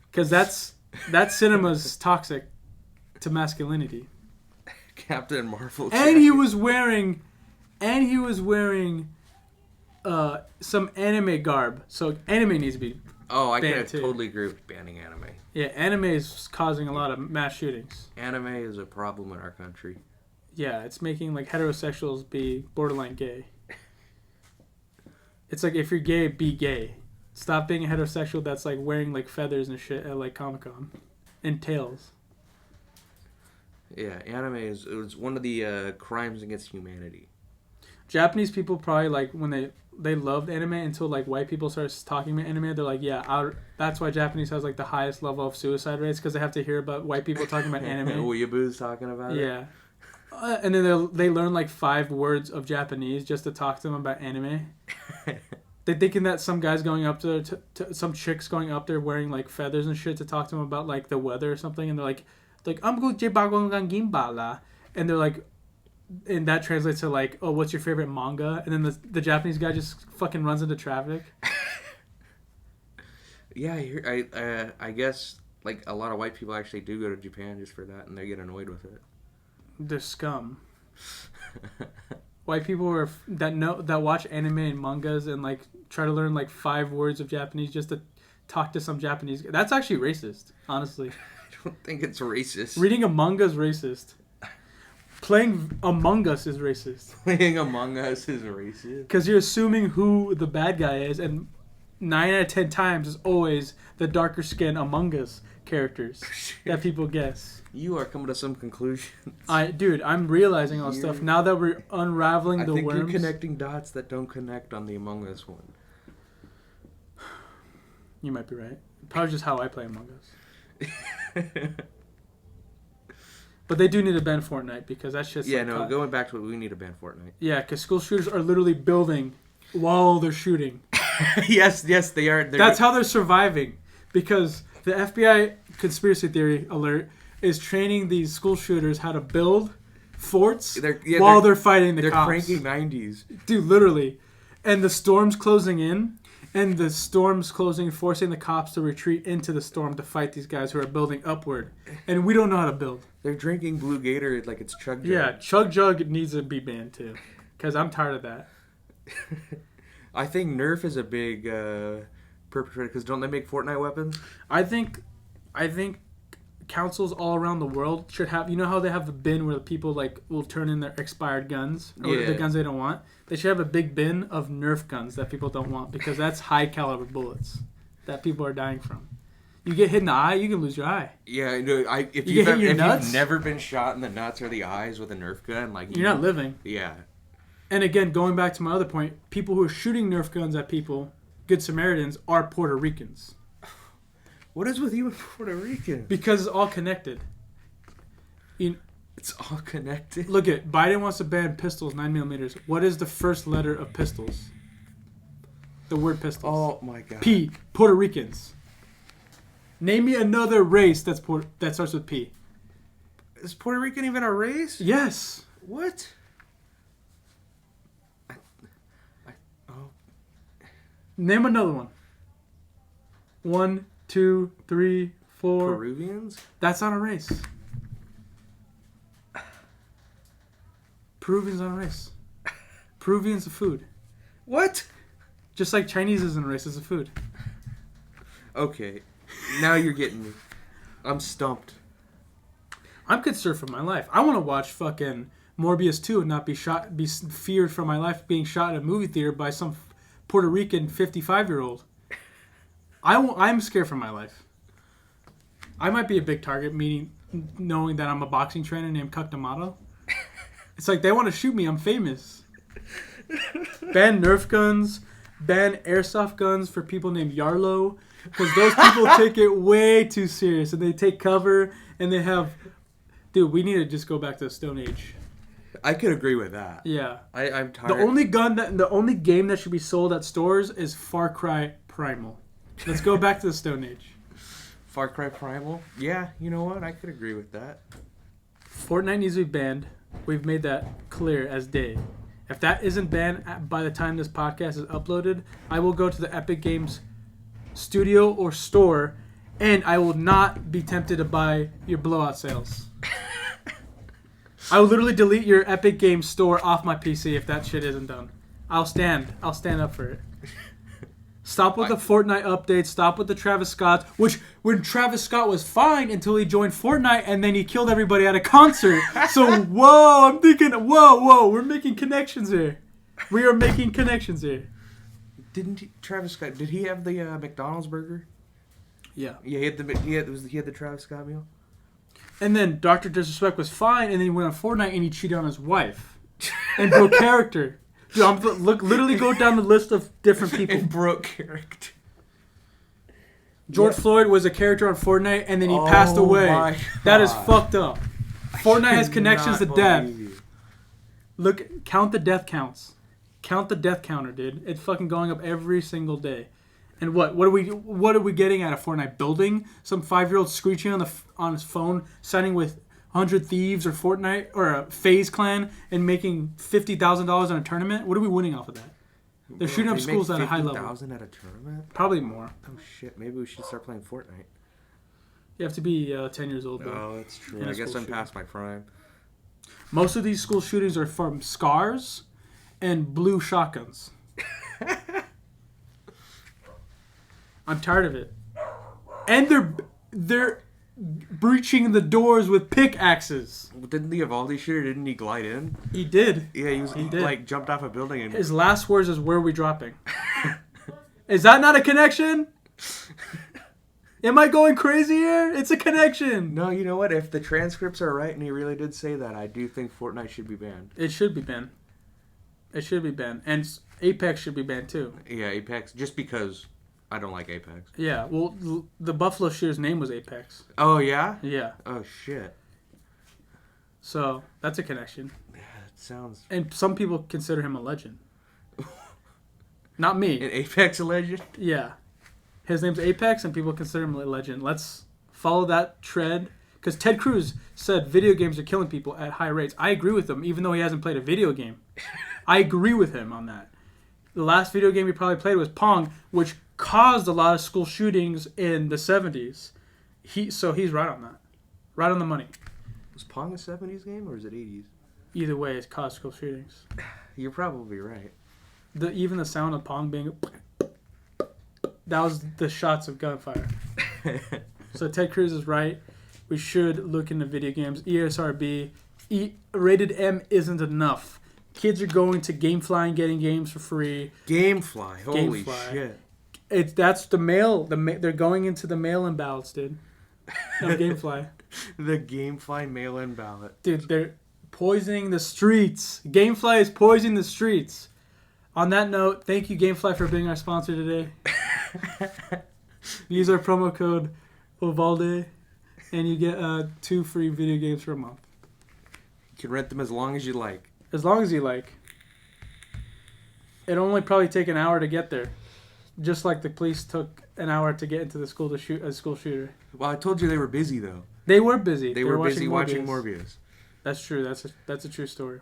because that cinema's toxic to masculinity. Captain Marvel jacket. And he was wearing some anime garb. So anime needs to be I banned can totally agree with banning anime. Yeah, anime is causing a lot of mass shootings. Anime is a problem in our country. Yeah, it's making like heterosexuals be borderline gay. It's like if you're gay, be gay. Stop being a heterosexual that's like wearing like feathers and shit at like Comic-Con and tails. Yeah, anime is one of the crimes against humanity. Japanese people probably like when they loved anime until like white people start talking about anime. They're like, yeah, that's why Japanese has like the highest level of suicide rates, because they have to hear about white people talking about anime. Weeaboos talking about it. Yeah, and then they learn like 5 words of Japanese just to talk to them about anime. They're thinking that some guy's going up there to some chicks going up there wearing like feathers and shit to talk to them about like the weather or something, and they're like I'm going to gimbala, and they're like, and that translates to like, oh, what's your favorite manga? And then the Japanese guy just fucking runs into traffic. Yeah, I guess like a lot of white people actually do go to Japan just for that, and they get annoyed with it. They're scum. White people that watch anime and mangas and like try to learn like 5 words of Japanese just to talk to some Japanese guy. That's actually racist, honestly. I don't think it's racist. Reading a manga is racist. Playing Among Us is racist. Playing Among Us is racist. Because you're assuming who the bad guy is, and 9 out of 10 times is always the darker skinned Among Us characters that people guess. You are coming to some conclusions. I'm realizing all this stuff now that we're unraveling the worms. I think you're connecting dots that don't connect on the Among Us one. You might be right. Probably just how I play Among Us. But they do need to ban Fortnite, because that's just going back to it, we need to ban Fortnite. Yeah, because school shooters are literally building while they're shooting. yes, they are. That's how they're surviving, because the FBI conspiracy theory alert is training these school shooters how to build forts while they're fighting the cops. They're cranking 90s. Dude, literally. And the storm's closing in, forcing the cops to retreat into the storm to fight these guys who are building upward. And we don't know how to build. They're drinking blue Gatorade like it's Chug Jug. Yeah, Chug Jug needs to be banned too, because I'm tired of that. I think Nerf is a big perpetrator, because don't they make Fortnite weapons? I think councils all around the world should have, you know how they have a bin where the people like will turn in their expired guns or the guns they don't want? They should have a big bin of Nerf guns that people don't want, because that's high caliber bullets that people are dying from. You get hit in the eye, you can lose your eye. Yeah, if you've never been shot in the nuts or the eyes with a Nerf gun, like you're not living. Yeah. And again, going back to my other point, people who are shooting Nerf guns at people, Good Samaritans, are Puerto Ricans. What is with you and Puerto Rican? Because it's all connected. It's all connected. Look at Biden wants to ban pistols 9mm. What is the first letter of pistols? The word pistols. Oh my god. P. Puerto Ricans. Name me another race that starts with P. Is Puerto Rican even a race? Yes. What? Name another one. 1, 2, 3, 4. Peruvians? That's not a race. Peruvians not a race. Peruvians a food. What? Just like Chinese isn't a race, it's a food. Okay. Now you're getting me. I'm stumped. I'm concerned for my life. I want to watch fucking Morbius 2 and not be feared for my life being shot in a movie theater by some Puerto Rican 55-year-old. I'm scared for my life. I might be a big target, knowing that I'm a boxing trainer named Cuck D'Amato. It's like they want to shoot me. I'm famous. Ban Nerf guns. Ban airsoft guns for people named Yarlo. Because those people take it way too serious. And they take cover and they have... Dude, we need to just go back to the Stone Age. I could agree with that. Yeah. I'm tired. The only game that should be sold at stores is Far Cry Primal. Let's go back to the Stone Age. Far Cry Primal? Yeah, you know what? I could agree with that. Fortnite needs to be banned. We've made that clear as day. If that isn't banned by the time this podcast is uploaded, I will go to the Epic Games studio or store, and I will not be tempted to buy your blowout sales. I will literally delete your Epic Games store off my PC if that shit isn't done. I'll stand up for it. Stop with the Fortnite updates. Stop with the Travis Scott. Which, when Travis Scott was fine until he joined Fortnite and then he killed everybody at a concert. So, whoa, I'm thinking, whoa, we're making connections here. We are making connections here. Travis Scott, did he have the McDonald's burger? Yeah. Yeah, he had the Travis Scott meal? And then Dr. Disrespect was fine, and then he went on Fortnite and he cheated on his wife. And broke character. Dude, literally go down the list of different people. And broke character. George Floyd was a character on Fortnite, and then he passed away. That is fucked up. Fortnite has connections to death. Look, count the death counts. Count the death counter, dude. It's fucking going up every single day. And what are we getting at a Fortnite building? Some 5-year-old screeching on his phone, signing with 100 Thieves or Fortnite or a FaZe Clan and making $50,000 in a tournament? What are we winning off of that? They're shooting up schools at a high level. $50,000 at a tournament? Probably more. Oh shit! Maybe we should start playing Fortnite. You have to be 10 years old. Oh, that's true. I guess I'm past my prime. Most of these school shootings are from scars and blue shotguns. I'm tired of it. And they're breaching the doors with pickaxes. Didn't the Uvalde shooter, didn't he glide in? He did. Yeah, he did. Like jumped off a building and... His last words is, "Where are we dropping?" Is that not a connection? Am I going crazy here? It's a connection. No, you know what? If the transcripts are right and he really did say that, I do think Fortnite should be banned. It should be banned. It should be banned. And Apex should be banned too. Yeah, Apex. Just because I don't like Apex. Yeah, well, the Buffalo shooter's name was Apex. Oh, yeah? Yeah. Oh, shit. So, that's a connection. Yeah, that sounds... And some people consider him a legend. Not me. An Apex a legend? Yeah. His name's Apex, and people consider him a legend. Let's follow that trend. Because Ted Cruz said video games are killing people at high rates. I agree with him, even though he hasn't played a video game. I agree with him on that. The last video game he probably played was Pong, which caused a lot of school shootings in the 70s. So he's right on that. Right on the money. Was Pong a 70s game, or is it 80s? Either way, it's caused school shootings. You're probably right. Even the sound of Pong being... That was the shots of gunfire. So Ted Cruz is right. We should look into video games. ESRB. Rated M isn't enough. Kids are going to GameFly and getting games for free. GameFly. Holy GameFly. shit. That's the mail. They're going into the mail-in ballots, dude. Of GameFly. The GameFly mail-in ballot. Dude, they're poisoning the streets. GameFly is poisoning the streets. On that note, thank you, GameFly, for being our sponsor today. Use our promo code Uvalde, and you get 2 free video games for a month. You can rent them as long as you like. As long as you like. It'll only probably take an hour to get there. Just like the police took an hour to get into the school to shoot a school shooter. Well, I told you they were busy, though. They were busy. They were busy watching Morbius. That's true. That's a true story.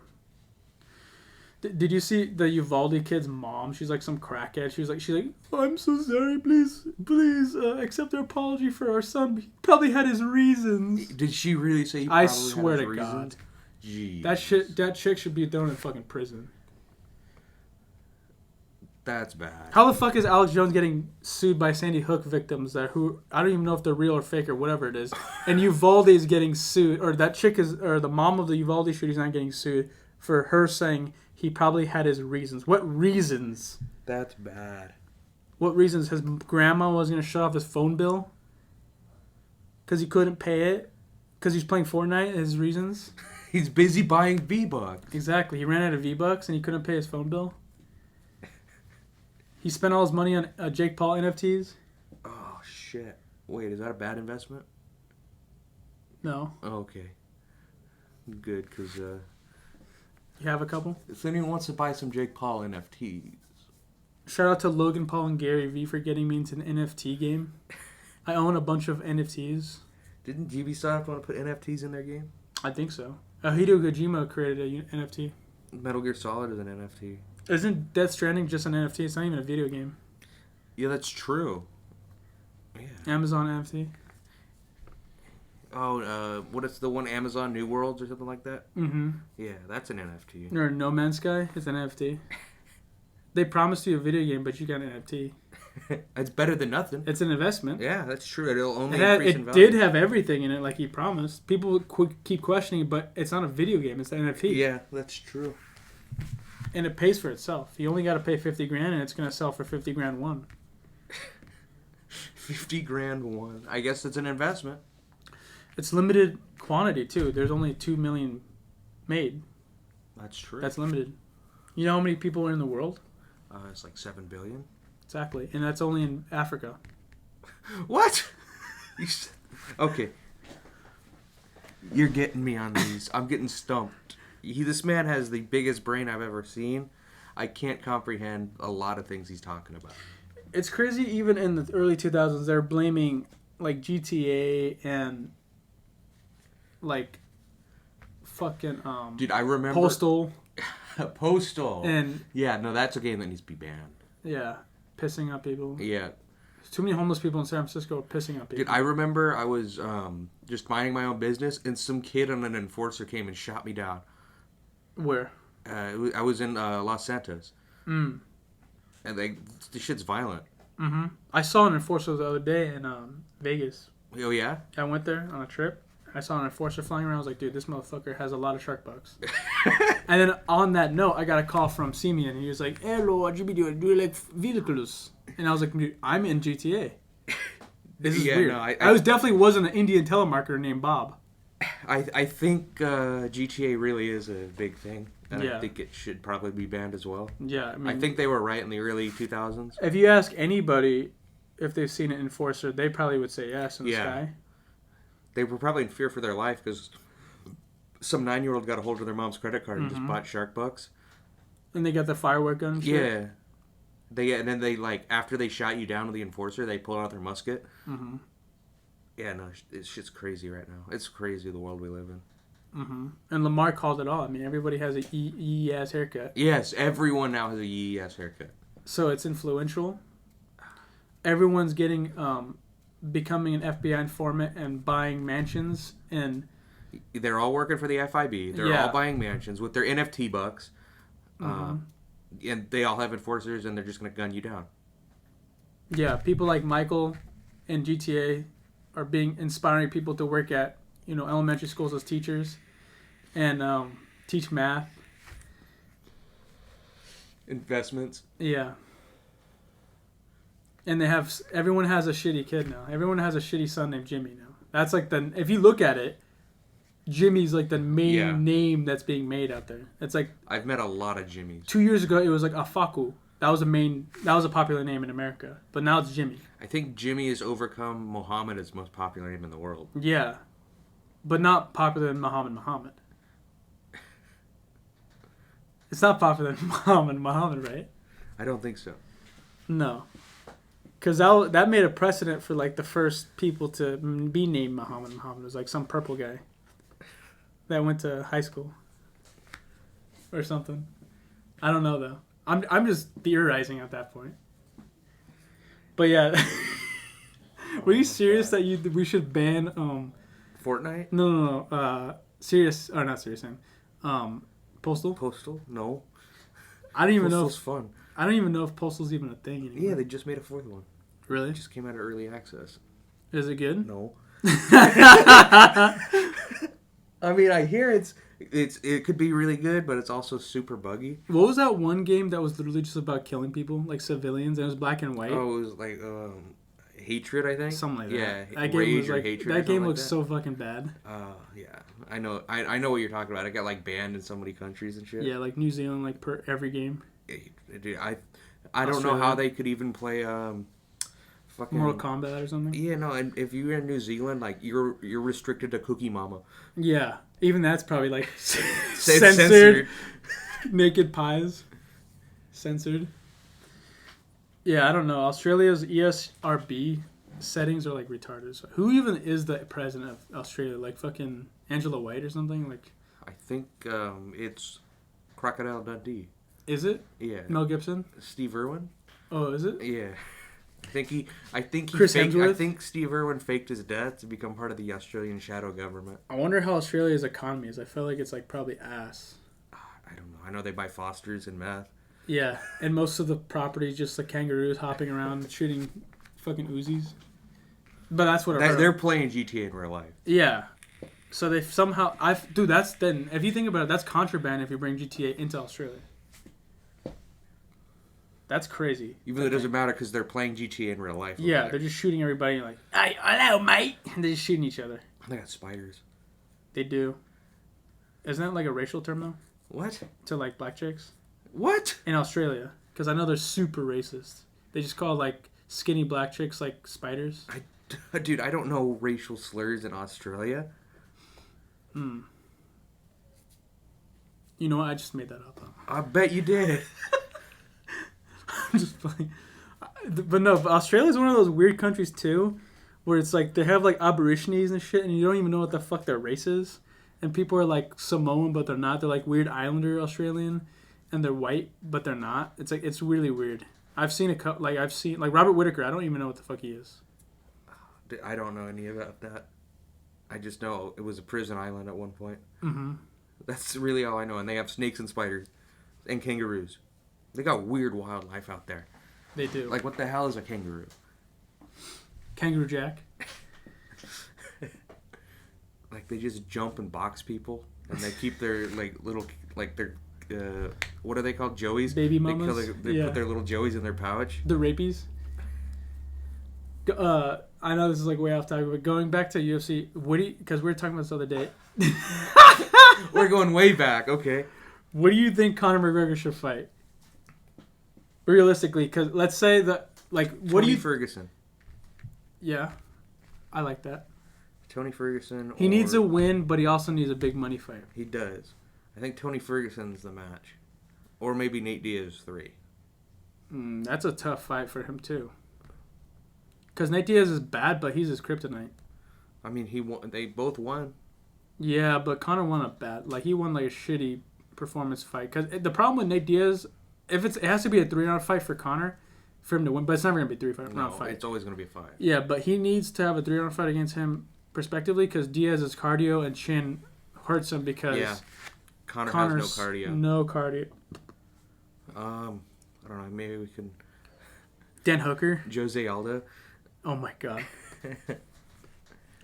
Did you see the Uvalde kid's mom? She's like some crackhead. She's like, I'm so sorry. Please, accept their apology for our son. He probably had his reasons. Did she really say? I swear to God, Jeez. that chick should be thrown in fucking prison. That's bad. How the fuck is Alex Jones getting sued by Sandy Hook victims who I don't even know if they're real or fake or whatever it is, and Uvalde is getting sued, or that chick or the mom of the Uvalde shooter's not getting sued for her saying he probably had his reasons. What reasons? That's bad. What reasons? His grandma was going to shut off his phone bill because he couldn't pay it because he's playing Fortnite. His reasons? He's busy buying V-Bucks. Exactly. He ran out of V-Bucks and he couldn't pay his phone bill. He spent all his money on Jake Paul NFTs. Oh, shit. Wait, is that a bad investment? No. Oh, okay. Good, because... You have a couple? if anyone wants to buy some Jake Paul NFTs... Shout out to Logan Paul and Gary Vee for getting me into an NFT game. I own a bunch of NFTs. Didn't Ubisoft want to put NFTs in their game? I think so. Hideo Kojima created a NFT. Metal Gear Solid is an NFT. Isn't Death Stranding just an NFT? It's not even a video game. Yeah, that's true. Yeah. Amazon NFT. Oh, what is the one, Amazon New Worlds or something like that? Mm-hmm. Yeah, that's an NFT. Or No Man's Sky. It's an NFT. They promised you a video game, but you got an NFT. It's better than nothing. It's an investment. Yeah, that's true. It'll only increase in It value. did have everything in it like he promised. People keep questioning, but it's not a video game. It's an NFT. Yeah, that's true. And it pays for itself. You only got to pay $50,000 and it's going to sell for $50,000 one. 50 grand one. I guess it's an investment. It's limited quantity too. There's only 2 million made. That's true. That's limited. You know how many people are in the world? It's like 7 billion. Exactly. And that's only in Africa. What? Okay. You're getting me on these. I'm getting stumped. This man has the biggest brain I've ever seen. I can't comprehend a lot of things he's talking about. It's crazy. Even in the early 2000s, they're blaming like GTA and like fucking Dude, I remember Postal. Postal. And yeah, no, that's a game that needs to be banned. yeah, pissing on people. Yeah. Too many homeless people in San Francisco are pissing on people. Dude, I remember I was just minding my own business, and some kid on an enforcer came and shot me down. Where? I was in Los Santos. Mm. And the shit's violent. Mm-hmm. I saw an enforcer the other day in Vegas. Oh, yeah? I went there on a trip. I saw an enforcer flying around. I was like, dude, this motherfucker has a lot of shark bucks. And then on that note, I got a call from Simeon. And he was like, hello, what you be doing? Do you like vehicles? And I was like, dude, I'm in GTA. This is weird. No, I wasn't an Indian telemarketer named Bob. I think GTA really is a big thing. And yeah. I think it should probably be banned as well. Yeah, I mean, I think they were right in the early 2000s. If you ask anybody if they've seen an enforcer, they probably would say yes in the sky. They were probably in fear for their life because some 9-year-old got a hold of their mom's credit card and just bought shark bucks. And they got the firework gun and shit? Yeah. And then they, like, after they shot you down with the enforcer, they pulled out their musket. Mm-hmm. Yeah, no, it's shit's crazy right now. It's crazy the world we live in. Mm-hmm. And Lamar called it all. I mean, everybody has a yee-ass haircut. Yes, everyone now has a yee-ass haircut. So it's influential. Everyone's getting, becoming an FBI informant and buying mansions. And they're all working for the FIB. They're all buying mansions with their NFT bucks. And they all have enforcers, and they're just going to gun you down. Yeah, people like Michael and GTA are inspiring people to work at, elementary schools as teachers and teach math. Investments. Yeah. And everyone has a shitty kid now. Everyone has a shitty son named Jimmy now. That's like if you look at it, Jimmy's like the main name that's being made out there. It's like I've met a lot of Jimmys. 2 years ago, it was like Afaku. That was a popular name in America. But now it's Jimmy. I think Jimmy has overcome Muhammad as most popular name in the world. Yeah. But not popular than Muhammad. It's not popular than Muhammad, right? I don't think so. No. Because that made a precedent for like the first people to be named Muhammad. Muhammad was like some purple guy that went to high school or something. I don't know though. I'm just theorizing at that point. But yeah, were you serious that we should ban Fortnite? No. Serious or not serious Sam. Postal? Postal? No. I don't even Postal's know. fun. I don't even know if Postal's even a thing anymore. Yeah, they just made a 4th one. Really? It just came out of early access. Is it good? No. I mean, I hear it could be really good, but it's also super buggy. What was that one game that was literally just about killing people, like civilians, and it was black and white? Oh, it was like hatred, I think. Something like that. Yeah, That game rage was or like hatred. that game like looks so fucking bad. Yeah, I know. I know what you're talking about. It got like banned in so many countries and shit. Yeah, like New Zealand, like per every game. Dude, I don't know how they could even play fucking Mortal Kombat or something. Yeah, no, and if you're in New Zealand, like you're restricted to Cookie Mama. Yeah, even that's probably like Censored. Naked pies, censored. Yeah, I don't know. Australia's ESRB settings are like retarded. So who even is the president of Australia? Like fucking Angela White or something? Like, I think it's Crocodile Dundee. is it? Yeah. Mel Gibson? Steve Irwin. Oh, is it? Yeah. I think he Chris faked, Hemsworth? I think Steve Irwin faked his death to become part of the Australian shadow government. I wonder how Australia's economy is. I feel like it's like probably ass. I don't know. I know they buy Fosters and meth. Yeah, and most of the property just like kangaroos hopping around shooting fucking Uzis. But that's what I heard. They're playing GTA in real life. Yeah. So they somehow dude, that's then if you think about it, that's contraband if you bring GTA into Australia. That's crazy. Even though it doesn't matter because they're playing GTA in real life. Yeah, they're just shooting everybody like, "Hey, hello, mate," and they're just shooting each other. They got spiders. They do. Isn't that like a racial term though? What? To like black chicks What? in Australia? Because I know they're super racist. They just call like skinny black chicks like spiders. Dude, I don't know racial slurs in Australia. You know what? I just made that up. I bet you did. I'm just playing. But no, Australia's one of those weird countries too, where it's like they have like aborigines and shit, and you don't even know what the fuck their race is. And people are like Samoan, but they're not. They're like weird Islander Australian, and they're white, but they're not. It's like it's really weird. I've seen like Robert Whittaker. I don't even know what the fuck he is. I don't know any about that. I just know it was a prison island at one point. Mm-hmm. That's really all I know. And they have snakes and spiders and kangaroos. They got weird wildlife out there. They do. Like, what the hell is a kangaroo? Kangaroo Jack. Like, they just jump and box people, and they keep their like little like their what are they called? Joeys. Baby mamas. They put their little joeys in their pouch. The rapies. I know this is like way off topic, but going back to UFC, because we were talking about this the other day. We're going way back. Okay. What do you think Conor McGregor should fight? Realistically, because let's say that, like, what do you... Ferguson. Yeah, I like that. Tony Ferguson. He needs a win, but he also needs a big money fight. He does. I think Tony Ferguson's the match, or maybe Nate Diaz 3. That's a tough fight for him too. Because Nate Diaz is bad, but he's his kryptonite. I mean, he won. They both won. Yeah, but Conor won he won like a shitty performance fight. Because the problem with Nate Diaz, it has to be a 3-round fight for Conor, for him to win. But it's never gonna be a 3-round fight. It's always gonna be a 5. Yeah, but he needs to have a 3-round fight against him, prospectively, because Diaz's cardio and chin hurts him because Conor Conor's has no cardio. No cardio. I don't know. Maybe we can. Dan Hooker. Jose Aldo. Oh my god.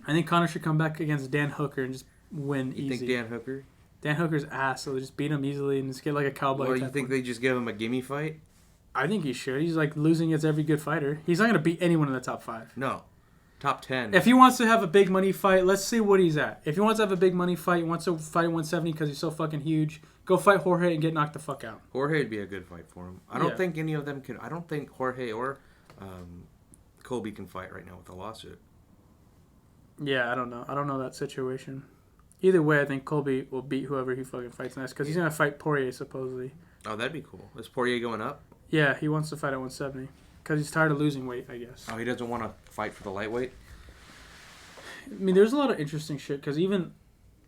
I think Conor should come back against Dan Hooker and just win easy. You think Dan Hooker? Dan Hooker's ass, so they just beat him easily and just get like a cowboy. Or you think they just give him a gimme fight? I think he should. He's like losing against every good fighter. He's not going to beat anyone in the top 5. No. Top 10. If he wants to have a big money fight, let's see what he's at. If he wants to have a big money fight, he wants to fight 170 because he's so fucking huge, go fight Jorge and get knocked the fuck out. Jorge would be a good fight for him. I don't think any of them can. I don't think Jorge or Colby can fight right now with a lawsuit. Yeah, I don't know. I don't know that situation. Either way, I think Colby will beat whoever he fucking fights next because he's going to fight Poirier, supposedly. Oh, that'd be cool. Is Poirier going up? Yeah, he wants to fight at 170 because he's tired of losing weight, I guess. Oh, he doesn't want to fight for the lightweight? I mean, there's a lot of interesting shit because even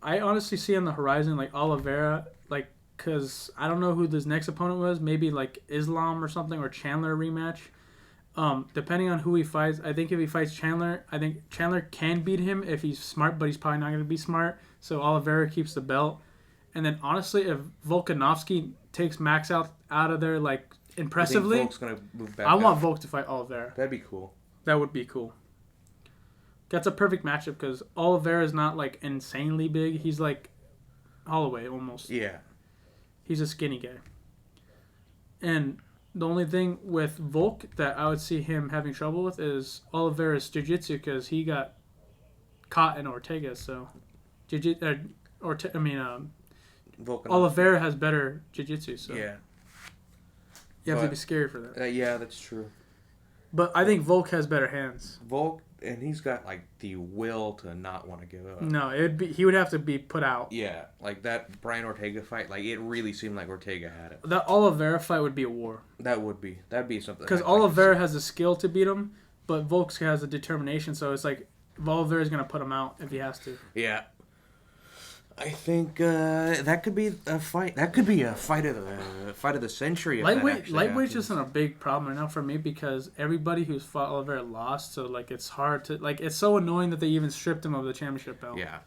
I honestly see on the horizon, like, Oliveira, like, because I don't know who this next opponent was. Maybe like Islam or something, or Chandler rematch. Depending on who he fights, I think if he fights Chandler, I think Chandler can beat him if he's smart, but he's probably not going to be smart. So Oliveira keeps the belt. And then honestly, if Volkanovski takes Max out of there like impressively, Volk's gonna move back I want up? Volk to fight Oliveira. That'd be cool. That would be cool. That's a perfect matchup because Oliveira is not like insanely big. He's like Holloway almost. Yeah. He's a skinny guy. And the only thing with Volk that I would see him having trouble with is Oliveira's jiu-jitsu because he got caught in Ortega. So, Oliveira has better jiu-jitsu. So Yeah. you have to be scared for that. Yeah, that's true. But I think Volk has better hands. Volk, and he's got like the will to not want to give up. No, he would have to be put out. Yeah, like that Brian Ortega fight, like it really seemed like Ortega had it. That Oliveira fight would be a war. That'd be something. Because Oliveira has the skill to beat him, but Volk has the determination. So it's like Oliveira's gonna put him out if he has to. Yeah. I think that could be a fight. That could be a fight of the century. If Lightweight's just a big problem right now for me because everybody who's fought Oliveira lost. So like it's hard to it's so annoying that they even stripped him of the championship belt. Yeah.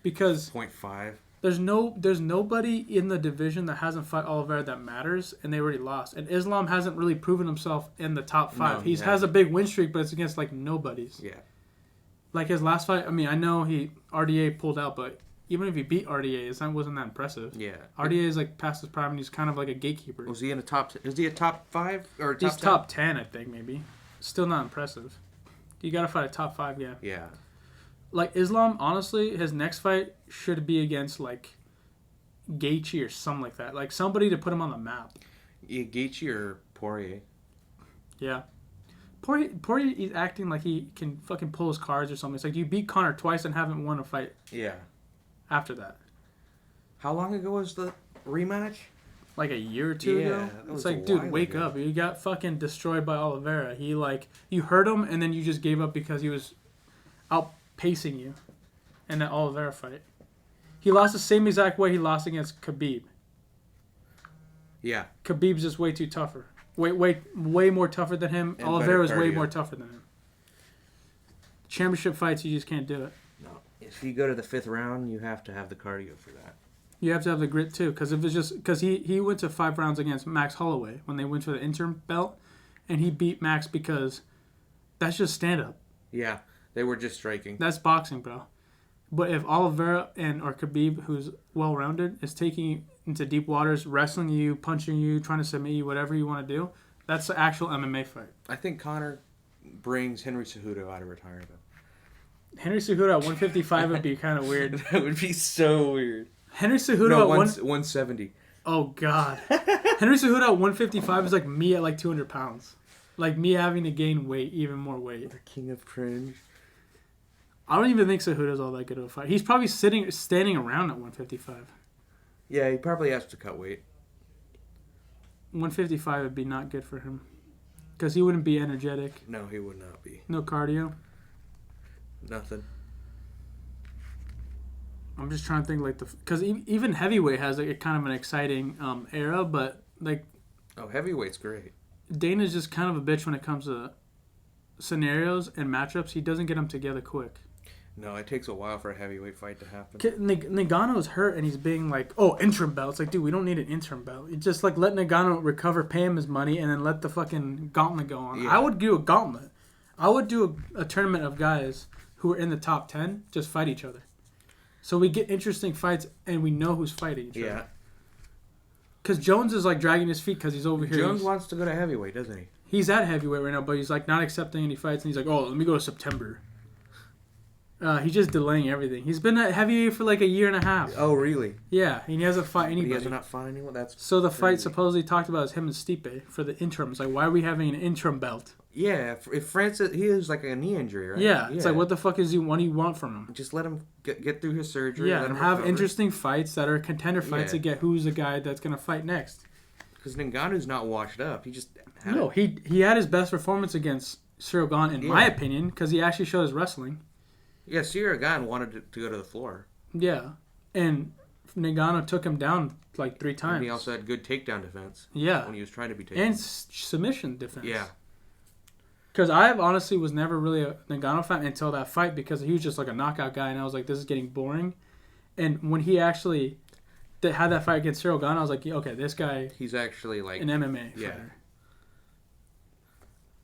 Because 0.5. there's nobody in the division that hasn't fought Oliveira that matters, and they already lost. And Islam hasn't really proven himself in the top 5. No, he has a big win streak, but it's against like nobodies. Yeah. Like his last fight, I mean, I know RDA pulled out, but even if he beat RDA, it wasn't that impressive. Yeah. RDA is like past his prime, and he's kind of like a gatekeeper. Was he in a top? Is he a top 5 or top He's 10? top 10, I think, maybe. Still not impressive. You got to fight a top 5 guy. Yeah. Like Islam, honestly, his next fight should be against like Gaethje or something like that. Like somebody to put him on the map. Yeah, Gaethje or Poirier. Yeah. Poirier is acting like he can fucking pull his cards or something. It's like you beat Conor twice and haven't won a fight. Yeah. After that. How long ago was the rematch? Like a year or two ago? It's like, dude, wake up. You got fucking destroyed by Oliveira. You hurt him and then you just gave up because he was outpacing you in that Oliveira fight. He lost the same exact way he lost against Khabib. Yeah. Khabib's just way too tougher. Way more tougher than him. And Oliveira's better way cardio. more tougher than him. Championship fights, you just can't do it. No. If you go to the 5th round, you have to have the cardio for that. You have to have the grit too, because if it's just because he went to 5 rounds against Max Holloway when they went for the interim belt, and he beat Max because that's just stand up. Yeah, they were just striking. That's boxing, bro. But if Oliveira or Khabib, who's well rounded, is taking you into deep waters, wrestling you, punching you, trying to submit you, whatever you want to do, that's the actual MMA fight. I think Conor brings Henry Cejudo out of retirement. Henry Cejudo at 155 would be kind of weird. That would be so weird. Henry Cejudo No, at 170. Oh God, Henry Cejudo at 155 is like me at like 200 pounds, like me having to gain weight, even more weight. The king of cringe. I don't even think Cejudo's all that good of a fight. He's probably standing around at 155. Yeah, he probably has to cut weight. 155 would be not good for him, because he wouldn't be energetic. No, he would not be. No cardio. Nothing. I'm just trying to think because even heavyweight has like a kind of an exciting era, but like Oh, heavyweight's great. Dana's just kind of a bitch when it comes to scenarios and matchups. He doesn't get them together quick. No, it takes a while for a heavyweight fight to happen. Nagano's hurt and he's being like, oh, interim belt. It's like, dude, we don't need an interim belt. It's just like let Nagano recover, pay him his money, and then let the fucking gauntlet go on. Yeah. I would do a gauntlet. I would do a tournament of guys who are in the top 10 just fight each other. So we get interesting fights and we know who's fighting each other. Yeah. Because Jones is like dragging his feet because he's over here. Jones wants to go to heavyweight, doesn't he? He's at heavyweight right now, but he's like not accepting any fights. And he's like, oh, let me go to September. He's just delaying everything. He's been at heavyweight for like a year and a half. Oh, really? Yeah, and he hasn't fought anybody. He has not fought anyone? That's so the fight crazy. supposedly talked about is him and Stipe for the interim. It's like, why are we having an interim belt? Yeah, if Francis, he has like a knee injury, right? Yeah, it's like, what the fuck what do you want from him? Just let him get through his surgery. Yeah, let and him have recover. interesting fights that are contender fights to get who's the guy that's going to fight next. Because Ngannou's not washed up. He just he had his best performance against Cyril Gane, in my opinion, because he actually showed his wrestling. Yeah, Cyril Gane wanted to go to the floor. Yeah, and Nagano took him down like 3 times. And he also had good takedown defense. Yeah. When he was trying to be taken. And submission defense. Yeah. Because I honestly was never really a Nagano fan until that fight because he was just like a knockout guy, and I was like, this is getting boring. And when he actually had that fight against Cyril Gane, I was like, okay, this guy... He's actually like... an MMA yeah. fighter.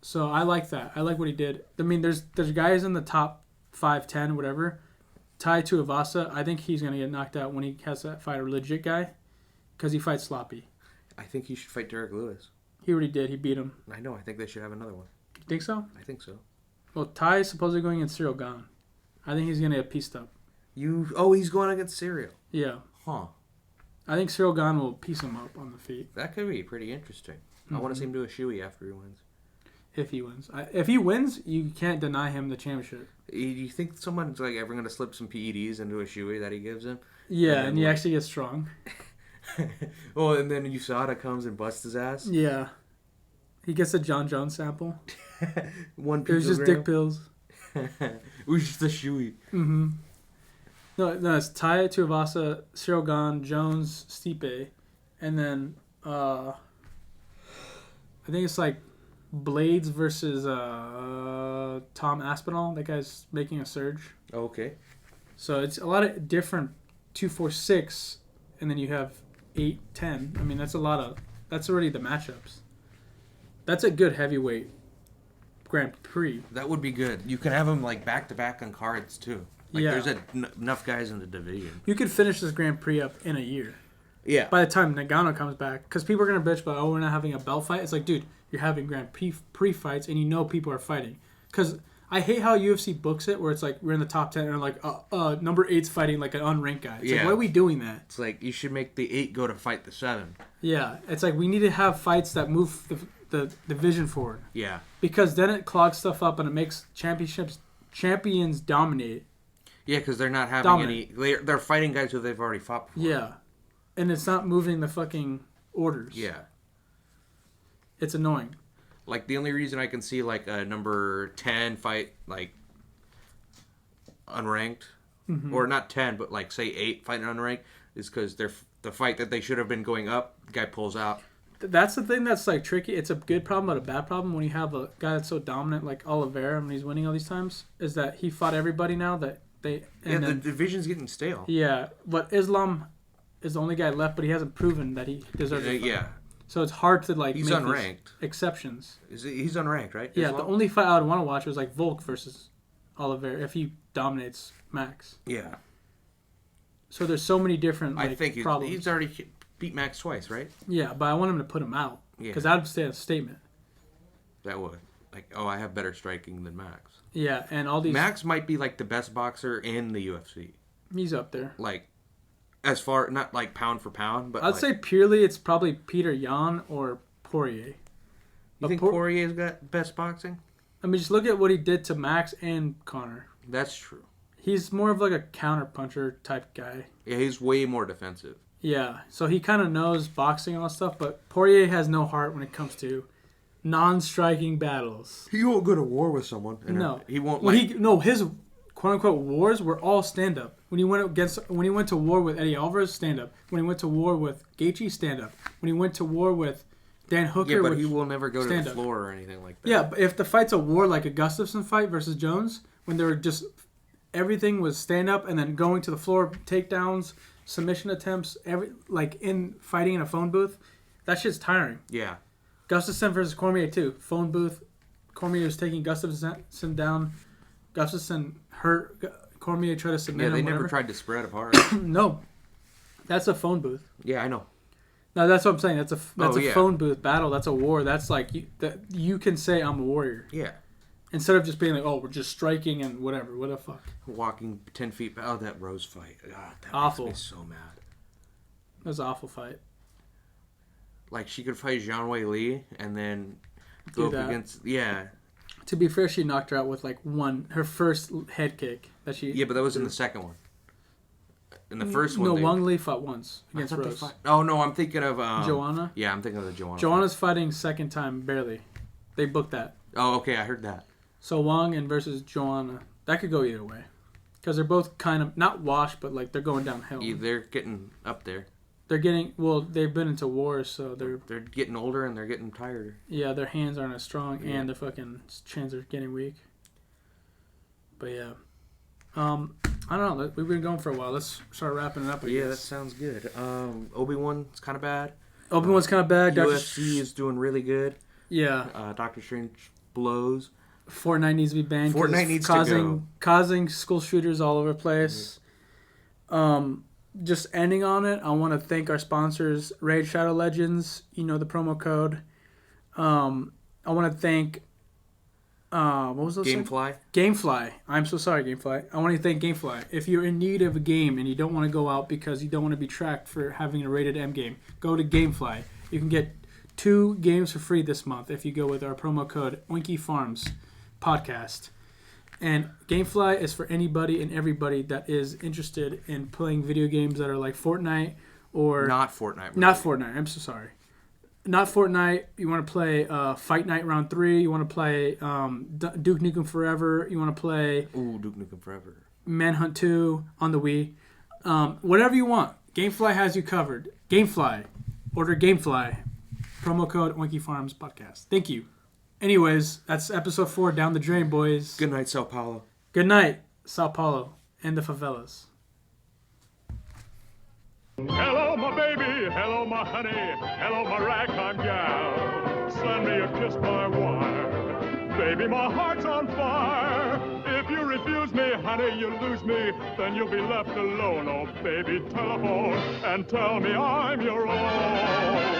So I like that. I like what he did. I mean, there's guys in the top 5, 10, whatever. Tai Tuivasa, I think he's going to get knocked out when he has to fight a legit guy because he fights sloppy. I think he should fight Derek Lewis. He already did. He beat him. I know. I think they should have another one. You think so? I think so. Well, Tai is supposedly going against Cyril Gane. I think he's going to get pieced up. He's going against Cyril. Yeah. Huh. I think Cyril Gane will piece him up on the feet. That could be pretty interesting. I want to see him do a shoey after he wins. If he wins. If he wins, you can't deny him the championship. Do you think someone's like ever going to slip some PEDs into a shoey that he gives him? Yeah, and he actually gets strong. Oh, and then USADA comes and busts his ass? Yeah. He gets a John Jones sample. 1 It was just dick pills. It was just a shoey. Mm-hmm. No, it's Tai Tuivasa, Cyril Gane, Jones, Stipe, and then I think it's like Blades versus Tom Aspinall. That guy's making a surge. Oh, okay. So it's a lot of different 2, 4, 6, and then you have 8, 10. I mean, that's already the matchups. That's a good heavyweight Grand Prix. That would be good. You can have them like back to back on cards too. Like Yeah. there's enough guys in the division. You could finish this Grand Prix up in a year. Yeah. By the time Nagano comes back, because people are going to bitch about, we're not having a belt fight. It's like, dude, you're having Grand Prix fights, and you know people are fighting. Because I hate how UFC books it, where it's like, we're in the top 10, and like, number 8's fighting like an unranked guy. It's like, why are we doing that? It's like, you should make the 8 go to fight the 7. Yeah. It's like, we need to have fights that move the division forward. Yeah. Because then it clogs stuff up, and it makes champions dominate. Yeah, because they're not having any... They're fighting guys who they've already fought before. Yeah. And it's not moving the fucking orders. Yeah. It's annoying. Like, the only reason I can see, like, a number 10 fight, like, unranked, or not 10, but, like, say 8 fighting unranked, is because the fight that they should have been going up, the guy pulls out. That's the thing that's, like, tricky. It's a good problem, but a bad problem when you have a guy that's so dominant, like Oliveira, when he's winning all these times, is that he fought everybody now that they... The division's getting stale. Yeah, but Islam is the only guy left, but he hasn't proven that he deserves to fight. Yeah. So it's hard to, like, he's make unranked. Exceptions. He's unranked, right? Yeah, Islam? the only fight I would want to watch was, like, Volk versus Oliveira, if he dominates Max. Yeah. So there's so many different, like, I think problems. he's already beat Max twice, right? Yeah, but I want him to put him out. Yeah. Because that would stay a statement. That would. Like, I have better striking than Max. Yeah, and all these... Max might be, like, the best boxer in the UFC. He's up there. Like, as far... Not, like, pound for pound, but, I'd like, say purely it's probably Peter Yan or Poirier. You think Poirier's got best boxing? I mean, just look at what he did to Max and Connor. That's true. He's more of like a counter-puncher type guy. Yeah, he's way more defensive. Yeah, so he kind of knows boxing and all that stuff, but Poirier has no heart when it comes to non-striking battles. He won't go to war with someone. No. He won't, his quote-unquote wars were all stand-up. When he went to war with Eddie Alvarez, stand-up. When he went to war with Gaethje, stand-up. When he went to war with Dan Hooker, yeah, but he will never go to the floor or anything like that. Yeah, but if the fight's a war like a Gustafsson fight versus Jones, when they were just everything was stand-up and then going to the floor, takedowns, submission attempts, in fighting in a phone booth, that shit's tiring. Yeah. Gustafsson versus Cormier too. Phone booth. Cormier was taking Gustafsson down. Gustafsson hurt. Cormier tried to submit him. Yeah, they whatever. never tried to spread apart. No, that's a phone booth. Yeah, I know. No, that's what I'm saying. That's a yeah. phone booth battle. That's a war. That's like you can say I'm a warrior. Yeah. Instead of just being like, oh, we're just striking and whatever. What the fuck? Walking 10 feet. Oh, that Rose fight. God, that Awful. makes me so mad. That was an awful fight. Like, she could fight Zhang Wei Li and then go up against... Yeah. To be fair, she knocked her out with like her first head kick that she... Yeah, but that was in the second one. In the first one... No, Wang Li fought once against thought Rose. Oh, no, I'm thinking of... Joanna? Yeah, I'm thinking of the Joanna. Joanna's fighting second time, barely. They booked that. Oh, okay, I heard that. So Wang and versus Joanna. That could go either way. because they're both kind of not washed, but like they're going downhill. Yeah, they're getting up there. They're getting they've been into wars, so they're getting older and they're getting tired. Yeah, their hands aren't as strong, and their fucking chins are getting weak. But yeah, I don't know. We've been going for a while. Let's start wrapping it up. Yeah, that sounds good. Obi-Wan's kind of bad. Obi-Wan's kind of bad. UFC is doing really good. Yeah. Doctor Strange blows. Fortnite needs to be banned. Fortnite needs to go. Causing school shooters all over the place. Mm-hmm. Just ending on it, I want to thank our sponsors, Raid Shadow Legends. You know the promo code. I want to thank... what was those Gamefly? Gamefly. I'm so sorry, Gamefly. I want to thank Gamefly. If you're in need of a game and you don't want to go out because you don't want to be tracked for having a rated M game, go to Gamefly. You can get 2 games for free this month if you go with our promo code Oinky Farms Podcast. And Gamefly is for anybody and everybody that is interested in playing video games that are like Fortnite or... Not Fortnite. Not Fortnite. I'm so sorry. Not Fortnite. You want to play Fight Night Round 3. You want to play Duke Nukem Forever. You want to play... Ooh, Duke Nukem Forever. Manhunt 2 on the Wii. Whatever you want. Gamefly has you covered. Gamefly. Order Gamefly. Promo code Oinky Farms Podcast. Thank you. Anyways, that's episode 4 down the drain, boys. Good night, Sao Paulo. Good night, Sao Paulo and the favelas. Hello, my baby. Hello, my honey. Hello, my ragtime gal. Send me a kiss by wire. Baby, my heart's on fire. If you refuse me, honey, you lose me. Then you'll be left alone. Oh, baby, telephone and tell me I'm your own.